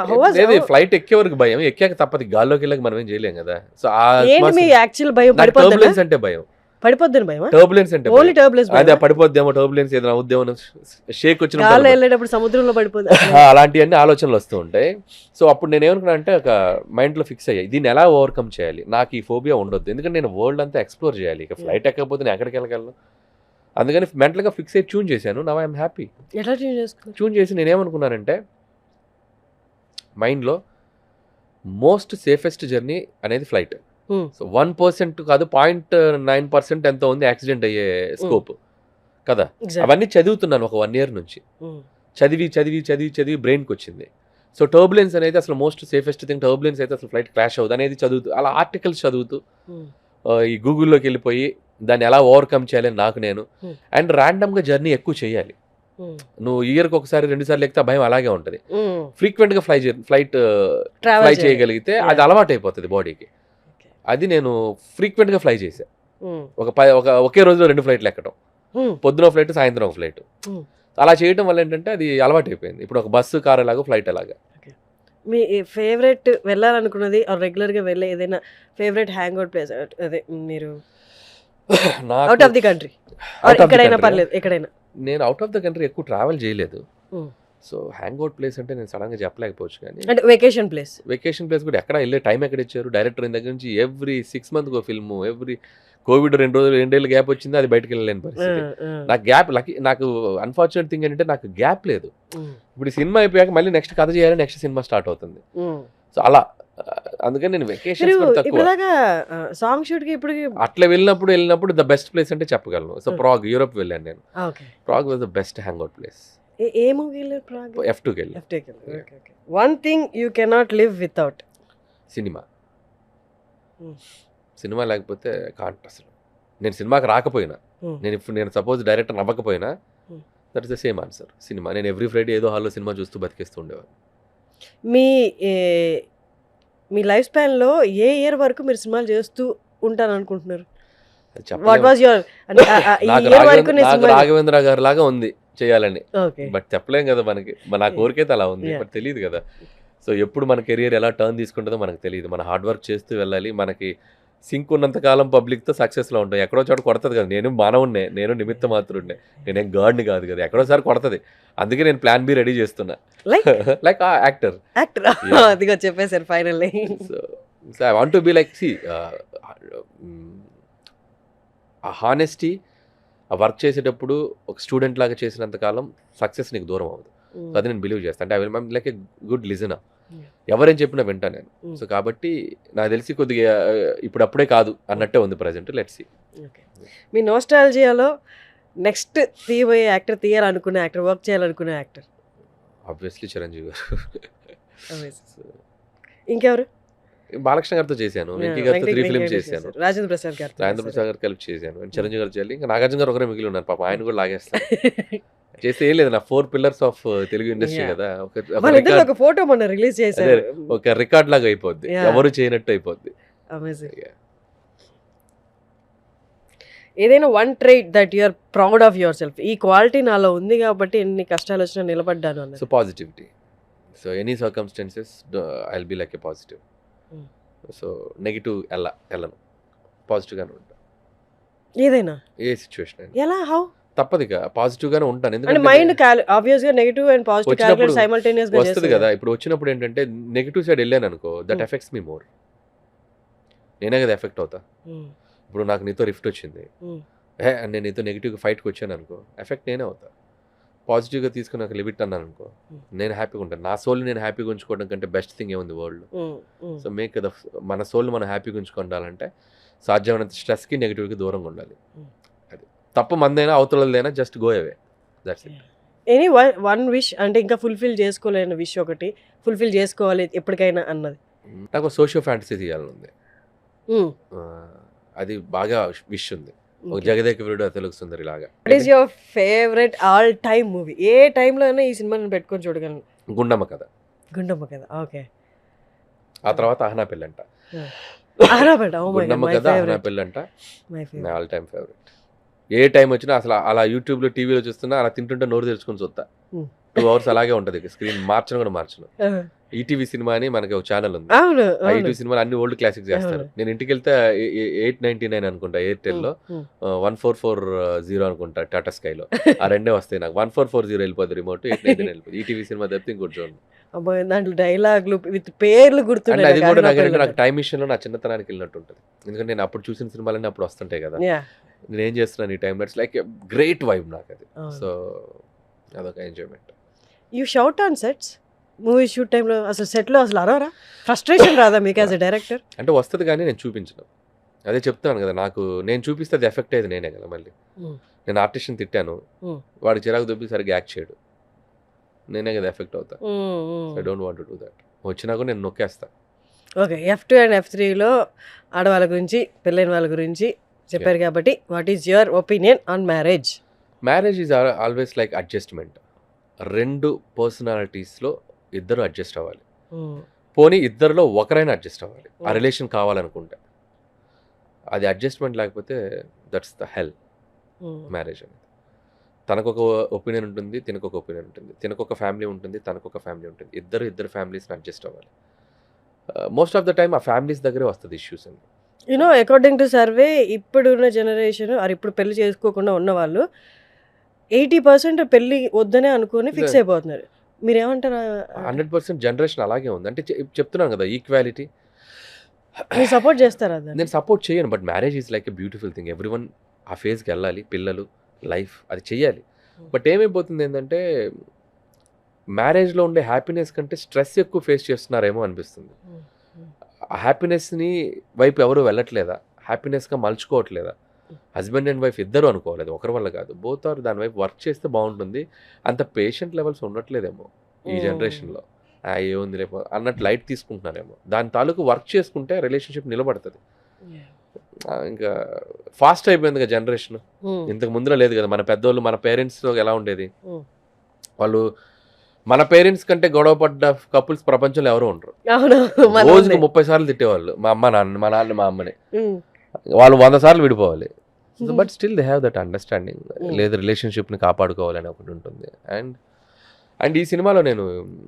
ఫ్లైట్ ఎక్కే వరకు భయం, ఎక్కాక తప్పది, గాల్లోకి వెళ్ళక మనం ఏం చేయలేం కదా. సో మీ యాక్చువల్ భయం టర్బులెన్స్ అంటే భయం. పడిపోద్దని భయం? టర్బులెన్స్ అంటే ఓన్లీ టర్బులెన్స్. అదే పడిపోద్దేమో, టర్బులెన్స్ ఏదైనా అవుద్దేమో, షేక్ వచ్చిన వెళ్ళేటప్పుడు సముద్రంలో పడిపోద్ది, అలాంటివన్నీ ఆలోచనలు వస్తూ ఉంటాయి. సో అప్పుడు నేను ఏమనుకున్నా అంటే ఒక మైండ్లో ఫిక్స్ అయ్యాయి, దీన్ని ఎలా ఓవర్కమ్ చేయాలి, నాకు ఈ ఫోబియా ఉండొద్దు, ఎందుకంటే నేను వరల్డ్ అంతా ఎక్స్ప్లోర్ చేయాలి. ఇక ఫ్లైట్ ఎక్కకపోతే నేను ఎక్కడికి వెళ్ళగలను. అందుకని మెంటల్గా ఫిక్స్ అయ్యి ట్యూన్ చేశాను. Now I'm happy. ఎట్లా ట్యూన్ చేసుకున్నాను? ట్యూన్ చేసి నేనేమనుకున్నానంటే మైండ్లో మోస్ట్ సేఫెస్ట్ జర్నీ అనేది ఫ్లైట్. సో 1% కాదు 0.9% ఎంతో ఉంది యాక్సిడెంట్ అయ్యే స్కోప్ కదా. అవన్నీ చదువుతున్నాను ఒక 1 year నుంచి. చదివి బ్రెయిన్కి వచ్చింది. సో టర్బులెన్స్ అనేది అసలు మోస్ట్ సేఫెస్ట్ థింగ్, టర్బులెన్స్ అయితే అసలు ఫ్లైట్ క్రాష్ అవుతుంది అనేది చదువుతూ, అలా ఆర్టికల్స్ చదువుతూ ఈ గూగుల్లోకి వెళ్ళిపోయి దాన్ని ఎలా ఓవర్కమ్ చేయాలని నాకు నేను. అండ్ ర్యాండమ్గా జర్నీ ఎక్కువ చేయాలి. నువ్వు ఇయర్కి ఒకసారి 2 సార్లు ఎక్కితే భయం అలాగే ఉంటుంది. ఫ్రీక్వెంట్గా ఫ్లైట్ ఫ్లై చేయగలిగితే అది అలవాటు అయిపోతుంది బాడీకి. అది నేను ఫ్రీక్వెంట్గా ఫ్లై చేశా. ఒకే రోజులో 2 ఫ్లైట్లు ఎక్కడం, పొద్దున ఫ్లైట్, సాయంత్రం ఒక ఫ్లైట్. అలా చేయడం వల్ల ఏంటంటే అది అలవాటు అయిపోయింది. ఇప్పుడు ఒక బస్సు, కార్ ఎలాగో ఫ్లైట్ ఎలాగా. మీ ఫేవరెట్ వెళ్ళాలనుకున్నది రెగ్యులర్గా వెళ్ళే ఏదైనా ఫేవరెట్ హ్యాంగ్ అవుట్ ప్లేస్? అదే మీరు అవుట్ ఆఫ్ ది కంట్రీ, ఎక్కడైనా పర్లేదు, ఎక్కడైనా. నేను అవుట్ ఆఫ్ ద కంట్రీ ఎక్కువ ట్రావెల్ చేయలేదు. సో హ్యాంగ్ అవుట్ ప్లేస్ అంటే నేను సడన్గా చెప్పలేకపోవచ్చు కానీ అంటే వెకేషన్ ప్లేస్. వెకేషన్ ప్లేస్ కూడా ఎక్కడ వెళ్ళే టైం ఎక్కడ ఇచ్చారు? డైరెక్టర్ దగ్గర నుంచి ఎవ్రీ 6 మంత్కి ఒక ఫిల్ము, ఎవ్రీ కోవిడ్ 2 గ్యాప్ వచ్చింది, అది బయటకు వెళ్ళలేని పరిస్థితి. నాకు గ్యాప్ నాకు అన్ఫార్చునేట్ థింగ్ ఏంటంటే నాకు గ్యాప్ లేదు. ఇప్పుడు ఈ సినిమా అయిపోయాక మళ్ళీ నెక్స్ట్ కథ చేయాలి, నెక్స్ట్ సినిమా స్టార్ట్ అవుతుంది. సో అలా అందుకని నేను వెకేషన్ తక్కువ. సాంగ్ షూట్ కి ఇప్పుడు అట్లా వెళ్ళినప్పుడు ద బెస్ట్ ప్లేస్ అంటే చెప్పగలను. సో ప్రాగ్, యూరోప్ వెళ్ళాను నేను. Prague was the best hang out place. A movie వెళ్ళారు? ప్రాగ్. F2కి వెళ్ళి. One thing you cannot live without. Cinema. Cinema లేకపోతే కాంట్ అసలు. నేను సినిమాకి రాకపోయినా, నేను సపోజ్ డైరెక్టర్ అవ్వకపోయినా, that is the same answer. Cinema. నేను ఎవ్రీ ఫ్రైడే ఏదో హాల్లో సినిమా చూస్తూ బతికేస్తూ ఉండేవాడు. మీ లైఫ్ స్పాన్లో ఏ ఇయర్ వరకు మీరు సినిమాలు చేస్తూ ఉంటాను అనుకుంటున్నారు? నాకు రాఘవేంద్ర గారి లాగా ఉంది చేయాలని, బట్ చెప్పలేం కదా మనకి. నా కోరికైతే అలా ఉంది, బట్ తెలియదు కదా. సో ఎప్పుడు మన కెరియర్ ఎలా టర్న్ తీసుకుంటుందో మనకు తెలియదు. మన హార్డ్ వర్క్ చేస్తూ వెళ్ళాలి. మనకి సింక్ ఉన్నంత కాలం పబ్లిక్తో సక్సెస్లో ఉంటాం. ఎక్కడో చోట కొడుతుంది కదా. నేను మానవుడినే, నేను నిమిత్త మాత్రుడినే, నేనేం గాడ్ని కాదు కదా. ఎక్కడోసారి కొడుతుంది. అందుకే నేను ప్లాన్ బి రెడీ చేస్తున్నా. లైక్ యాక్టర్ అదిగా చెప్పేశారు finally. So I want to be like ఆ హానెస్టీ, ఆ వర్క్ చేసేటప్పుడు ఒక స్టూడెంట్ లాగా చేసినంత కాలం సక్సెస్ నీకు దూరం అవ్వదు. సో అది నేను బిలీవ్ చేస్తాను. అంటే I will like a good listener. ఎవరేం చెప్పినా వింటా నేను. సో కాబట్టి నాకు తెలిసి కొద్దిగా ఇప్పుడప్పుడే కాదు అన్నట్టే ఉంది ప్రజెంట్. Let's see. మీ నోస్టాల్జియాలో నెక్స్ట్ తీయబోయే యాక్టర్, తీయాలనుకునే యాక్టర్, వర్క్ చేయాలనుకునే యాక్టర్? ఆబ్వియస్లీ చిరంజీవి గారు. ఇంకెవరు? బాలకృష్ణ గారితో చేశాను, వెంకీ గారితో 3 ఫిల్మ్స్ చేశాను, రాజేంద్ర ప్రసాద్ గారు కలిపి చేశాను, చిరంజీవి గారు చేయాలి. ఇంకా నాగార్జున గారు ఒకరే మిగిలి ఉన్నారు. పాప ఆయన కూడా లాగేస్తారు. చేస్తే ఏం లేదు, నా 4 pillars ఆఫ్ తెలుగు ఇండస్ట్రీ కదా. ఒక ఫోటో మొన్న రిలీజ్ చేశారు, ఒక రికార్డ్ లాగా అయిపోద్ది, ఎవరు చేయనట్టు అయిపోద్ది. ఏదైనా one trait that you are proud of yourself, ఈ క్వాలిటీ నాలో ఉంది కాబట్టి ఎన్ని కష్టాలు వచ్చినా నిలబడ్డాను అన్న? So positivity. So any circumstances I will be like a positive. So negative వెళ్ళను, పాజిటివ్గానే ఉంటాను. ఏదైనా ఏ సిచ్యువేషన్ ఎలా హౌ తప్పదు, ఇక పాజిటివ్ గానే ఉంటాను. ఎందుకంటే మైండ్ ఆబ్వియస్ గా negative and positive calculate simultaneous గా వస్తుంది కదా. ఇప్పుడు వచ్చినప్పుడు ఏంటంటే నెగటివ్ సైడ్ వెళ్ళాను అనుకో, దట్ ఎఫెక్ట్స్ మీ మోర్. నేనే కదా ఎఫెక్ట్ అవుతా. ఇప్పుడు నాకు నీతో రిఫ్ట్ వచ్చింది, నేను నీతో నెగిటివ్గా ఫైట్కి వచ్చాను అనుకో, ఎఫెక్ట్ నేనే అవుతా. పాజిటివ్గా తీసుకుని ఒక లిమిట్ అన్నాను అనుకో, నేను హ్యాపీగా ఉంటాను. నా సోల్ని నేను హ్యాపీగా ఉంచుకోవడం కంటే బెస్ట్ థింగ్ ఏముంది వరల్డ్లో. సో మేక్ కదా మన సోల్ని మనం హ్యాపీగా ఉంచుకోవాలంటే సాధ్యమైనంత స్ట్రెస్కి నెగిటివ్కి దూరంగా ఉండాలి. అది తప్పు మందైనా అవతలదైనా just go away, that's it. Any one wish అంటే ఇంకా ఫుల్ఫిల్ చేసుకోలేని విష్ ఒకటి ఫుల్ఫిల్ చేసుకోవాలి ఎప్పటికైనా అన్నది? నాకు సోషియో ఫ్యాంటసీ తీయాలని ఉంది, అది బాగా విష్ ఉంది. ఒక జగదేక వీరుడు తెలుగు సుందరి లాగా. What is your favourite all time movie? ఏ టైంలో అయినా ఈ సినిమాని పెట్టుకొని చూడగలను. గుండమ్మ కథ. గుండమ్మ కథ, ఓకే. ఆ తర్వాత అహనా పెళ్ళంట. గుండమ్మ కథ, అహనా పెళ్ళంట ఆల్ టైమ్ ఫేవరెట్. ఏ టైం వచ్చినా అసలు అలా యూట్యూబ్లో టీవీలో చూస్తున్నా, అలా తింటుంటే నోరు తెరుచుకొని చూస్తా. 2 hours అలాగే ఉంటుంది. స్క్రీన్ మార్చను కూడా మార్చను. ఈటీవీ సినిమా అని మనకి ఒక ఛానల్ ఉంది. ఆ ఈటీవీ సినిమాలు అన్ని ఓల్డ్ క్లాసిక్స్ చేస్తారు. నేను ఇంటికి వెళ్తే 899 అనుకుంటా ఎయిర్టెల్లో, 1440 అనుకుంటా టాటా స్కైలో. ఆ రెండే వస్తాయి నాకు. 1440 వెళ్ళిపోతుంది రిమోట్, 899 వెళ్ళిపోతుంది. ఈటీవీ సినిమా తప్పితే ఇంకోటి చూడండి. దాంట్లో డైలాగులు విత్ పేర్లు గుర్తుంటాయి. అది కూడా నాకు టైం మిషన్లో నా చిన్నతనానికి వెళ్ళినట్టు ఉంటుంది. ఎందుకంటే నేను అప్పుడు చూసిన సినిమాలన్నీ అప్పుడు వస్తుంటాయి కదా. నేను ఏం చేస్తున్నాను ఈ టైంలో, ఇట్స్ లైక్ గ్రేట్ వైబ్ నాకు అది. సో అదొక enjoyment. You shout on sets? Movie shoot టైంలో అసలు సెట్లో అసలు అరవరా? ఫ్రస్ట్రేషన్ రాదా మీకు యాజ్ ఎ డైరెక్టర్? అంటే వస్తుంది కానీ నేను చూపించను. అదే చెప్తున్నాను కదా, నాకు నేను చూపిస్తే అది ఎఫెక్ట్ అయ్యేది నేనే కదా. మళ్ళీ నేను ఆర్టిస్ట్ని తిట్టాను, వాడు చిరాకు దొబ్బి సరిగ్గా యాక్ట్ చేయడు, నేనే కదా ఎఫెక్ట్ అవుతా. I don't want to do that. వచ్చినా కూడా నేను నొక్కేస్తా. ఓకే, F2 అండ్ F3లో ఆడవాళ్ళ గురించి, పెళ్ళైన వాళ్ళ గురించి చెప్పారు కాబట్టి what is your opinion on marriage? Marriage is always like adjustment. 2 పర్సనాలిటీస్లో ఇద్దరు అడ్జస్ట్ అవ్వాలి. పోనీ ఇద్దరిలో ఒకరైనా అడ్జస్ట్ అవ్వాలి ఆ రిలేషన్ కావాలనుకుంటే. అది అడ్జస్ట్మెంట్ లేకపోతే దట్స్ ద హెల్ మ్యారేజ్ అనేది. తనకొక ఒపీనియన్ ఉంటుంది, తినకొక ఒపీనియన్ ఉంటుంది, తినకొక ఫ్యామిలీ ఉంటుంది, తనకొక ఫ్యామిలీ ఉంటుంది. ఇద్దరు ఫ్యామిలీస్ని అడ్జస్ట్ అవ్వాలి. మోస్ట్ ఆఫ్ ద టైమ్ ఆ ఫ్యామిలీస్ దగ్గరే వస్తుంది ఇష్యూస్ అండి. యూనో అకార్డింగ్ టు సర్వే ఇప్పుడున్న జనరేషన్ ఇప్పుడు పెళ్లి చేసుకోకుండా ఉన్న వాళ్ళు 80% పెళ్లి వద్దనే అనుకుని ఫిక్స్ అయిపోతున్నారు. మీరేమంటారు? 100% జనరేషన్ అలాగే ఉంది. అంటే చెప్తున్నాను కదా, ఈక్వాలిటీ. మీరు సపోర్ట్ చేస్తారా దాన్ని? నేను సపోర్ట్ చేయను, but marriage is like a beautiful thing. Everyone ఆ ఫేజ్కి వెళ్ళాలి, పిల్లలు, లైఫ్ అది చెయ్యాలి. బట్ ఏమైపోతుంది ఏంటంటే మ్యారేజ్లో ఉండే హ్యాపీనెస్ కంటే స్ట్రెస్ ఎక్కువ ఫేస్ చేస్తున్నారేమో అనిపిస్తుంది. ఆ హ్యాపీనెస్ని వైపు ఎవరు వెళ్ళట్లేదా, హ్యాపీనెస్గా మలుచుకోవట్లేదా? హస్బెండ్ అండ్ వైఫ్ ఇద్దరు అనుకోలేదు, ఒకరి వల్ల కాదు. బోత్ ఆర్ దాని వైపు వర్క్ చేస్తే బాగుంటుంది. అంత పేషెంట్ లెవెల్స్ ఉండట్లేదేమో ఈ జనరేషన్లో. ఏముంది రేపు అన్నట్టు లైట్ తీసుకుంటున్నారేమో. దాని తాలూకు వర్క్ చేసుకుంటే రిలేషన్షిప్ నిలబడుతుంది. ఇంకా ఫాస్ట్ అయిపోయింది కదా జనరేషన్. ఇంతకు ముందులో లేదు కదా. మన పెద్దోళ్ళు, మన పేరెంట్స్లో ఎలా ఉండేది, వాళ్ళు మన పేరెంట్స్ కంటే గొడవ పడ్డ కపుల్స్ ప్రపంచంలో ఎవరు ఉండరు. రోజుకి 30 సార్లు తిట్టేవాళ్ళు. మా అమ్మ నాన్న, మా నాన్న మా అమ్మని. వాళ్ళు 100 సార్లు విడిపోవాలి. But still they have that understanding. లేదు, రిలేషన్షిప్ని కాపాడుకోవాలని ఒకటి ఉంటుంది. అండ్ ఈ సినిమాలో నేను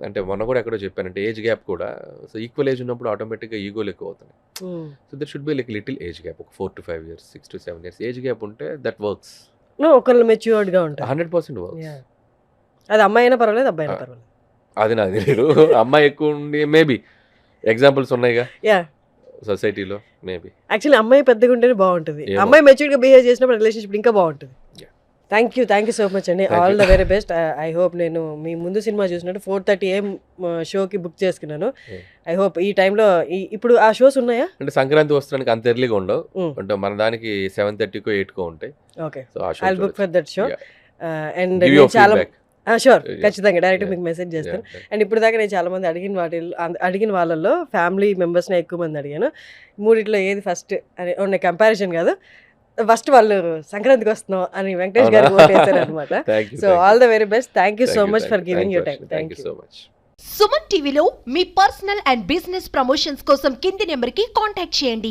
అంటే మొన్న కూడా ఎక్కడో చెప్పానంటే ఏజ్ గ్యాప్ కూడా. సో ఈక్వల్ ఏజ్ ఉన్నప్పుడు ఆటోమేటిక్గా ఈగోలు ఎక్కువ అవుతున్నాయి. So that should be like little age gap, ఒక 4 to 5 years, 6 to 7 years age gap ఉంటే దట్ వర్క్స్. ఒకళ్ళు మెచ్యూర్డ్గా ఉంటారు. 100% వర్క్స్. అది అమ్మాయి అయినా పర్వాలేదు, అబ్బాయి అయినా పర్వాలేదు. అది నాకు తెలియదు. అమ్మాయి ఎక్కువ ఉండి మేబీ ఎగ్జాంపుల్స్ ఉన్నాయిగా సొసైటీలో. మేబీ యాక్చువల్లీ అమ్మాయి పెద్దగా ఉంటేనే బాగుంటుంది. అమ్మాయి మెచ్యూర్డ్గా బిహేవ్ చేసినప్పుడు రిలేషన్షిప్ ఇంకా బాగుంటుంది. థ్యాంక్ యూ సో మచ్ అండి. All the very best. I hope నేను మీ ముందు సినిమా చూసినట్టు 4:30 AM షోకి బుక్ చేసుకున్నాను. ఐ హోప్ ఈ టైంలో ఇప్పుడు ఆ షోస్ ఉన్నాయా? అంటే సంక్రాంతి వస్తానికి అంత ఎర్లీగా ఉండవు. అంటే మన దానికి 7:30కో 8కో ఉంటాయి. ఓకే, సో ఆ show I will book for that show. And చాలా షూర్, ఖచ్చితంగా డైరెక్ట్ మీకు మెసేజ్ చేస్తాను. అండ్ ఇప్పుడు దాకా నేను చాలా మంది అడిగిన వాళ్ళల్లో ఫ్యామిలీ మెంబర్స్ని ఎక్కువ మంది అడిగాను. మూడిట్లో ఏది ఫస్ట్ అని ఉన్న కంపారిజన్ కాదు, ఫస్ట్ వాళ్ళు సంక్రాంతికి వస్తున్నాం అని వెంకటేష్ గారు ఓటేశారు అనమాట. So all the very best. Thank you so much for giving your time. Thank you so much. Suman టీవీలో మీ పర్సనల్ అండ్ బిజినెస్ ప్రమోషన్స్ కోసం కింది నెంబర్కి కాంటాక్ట్ చేయండి.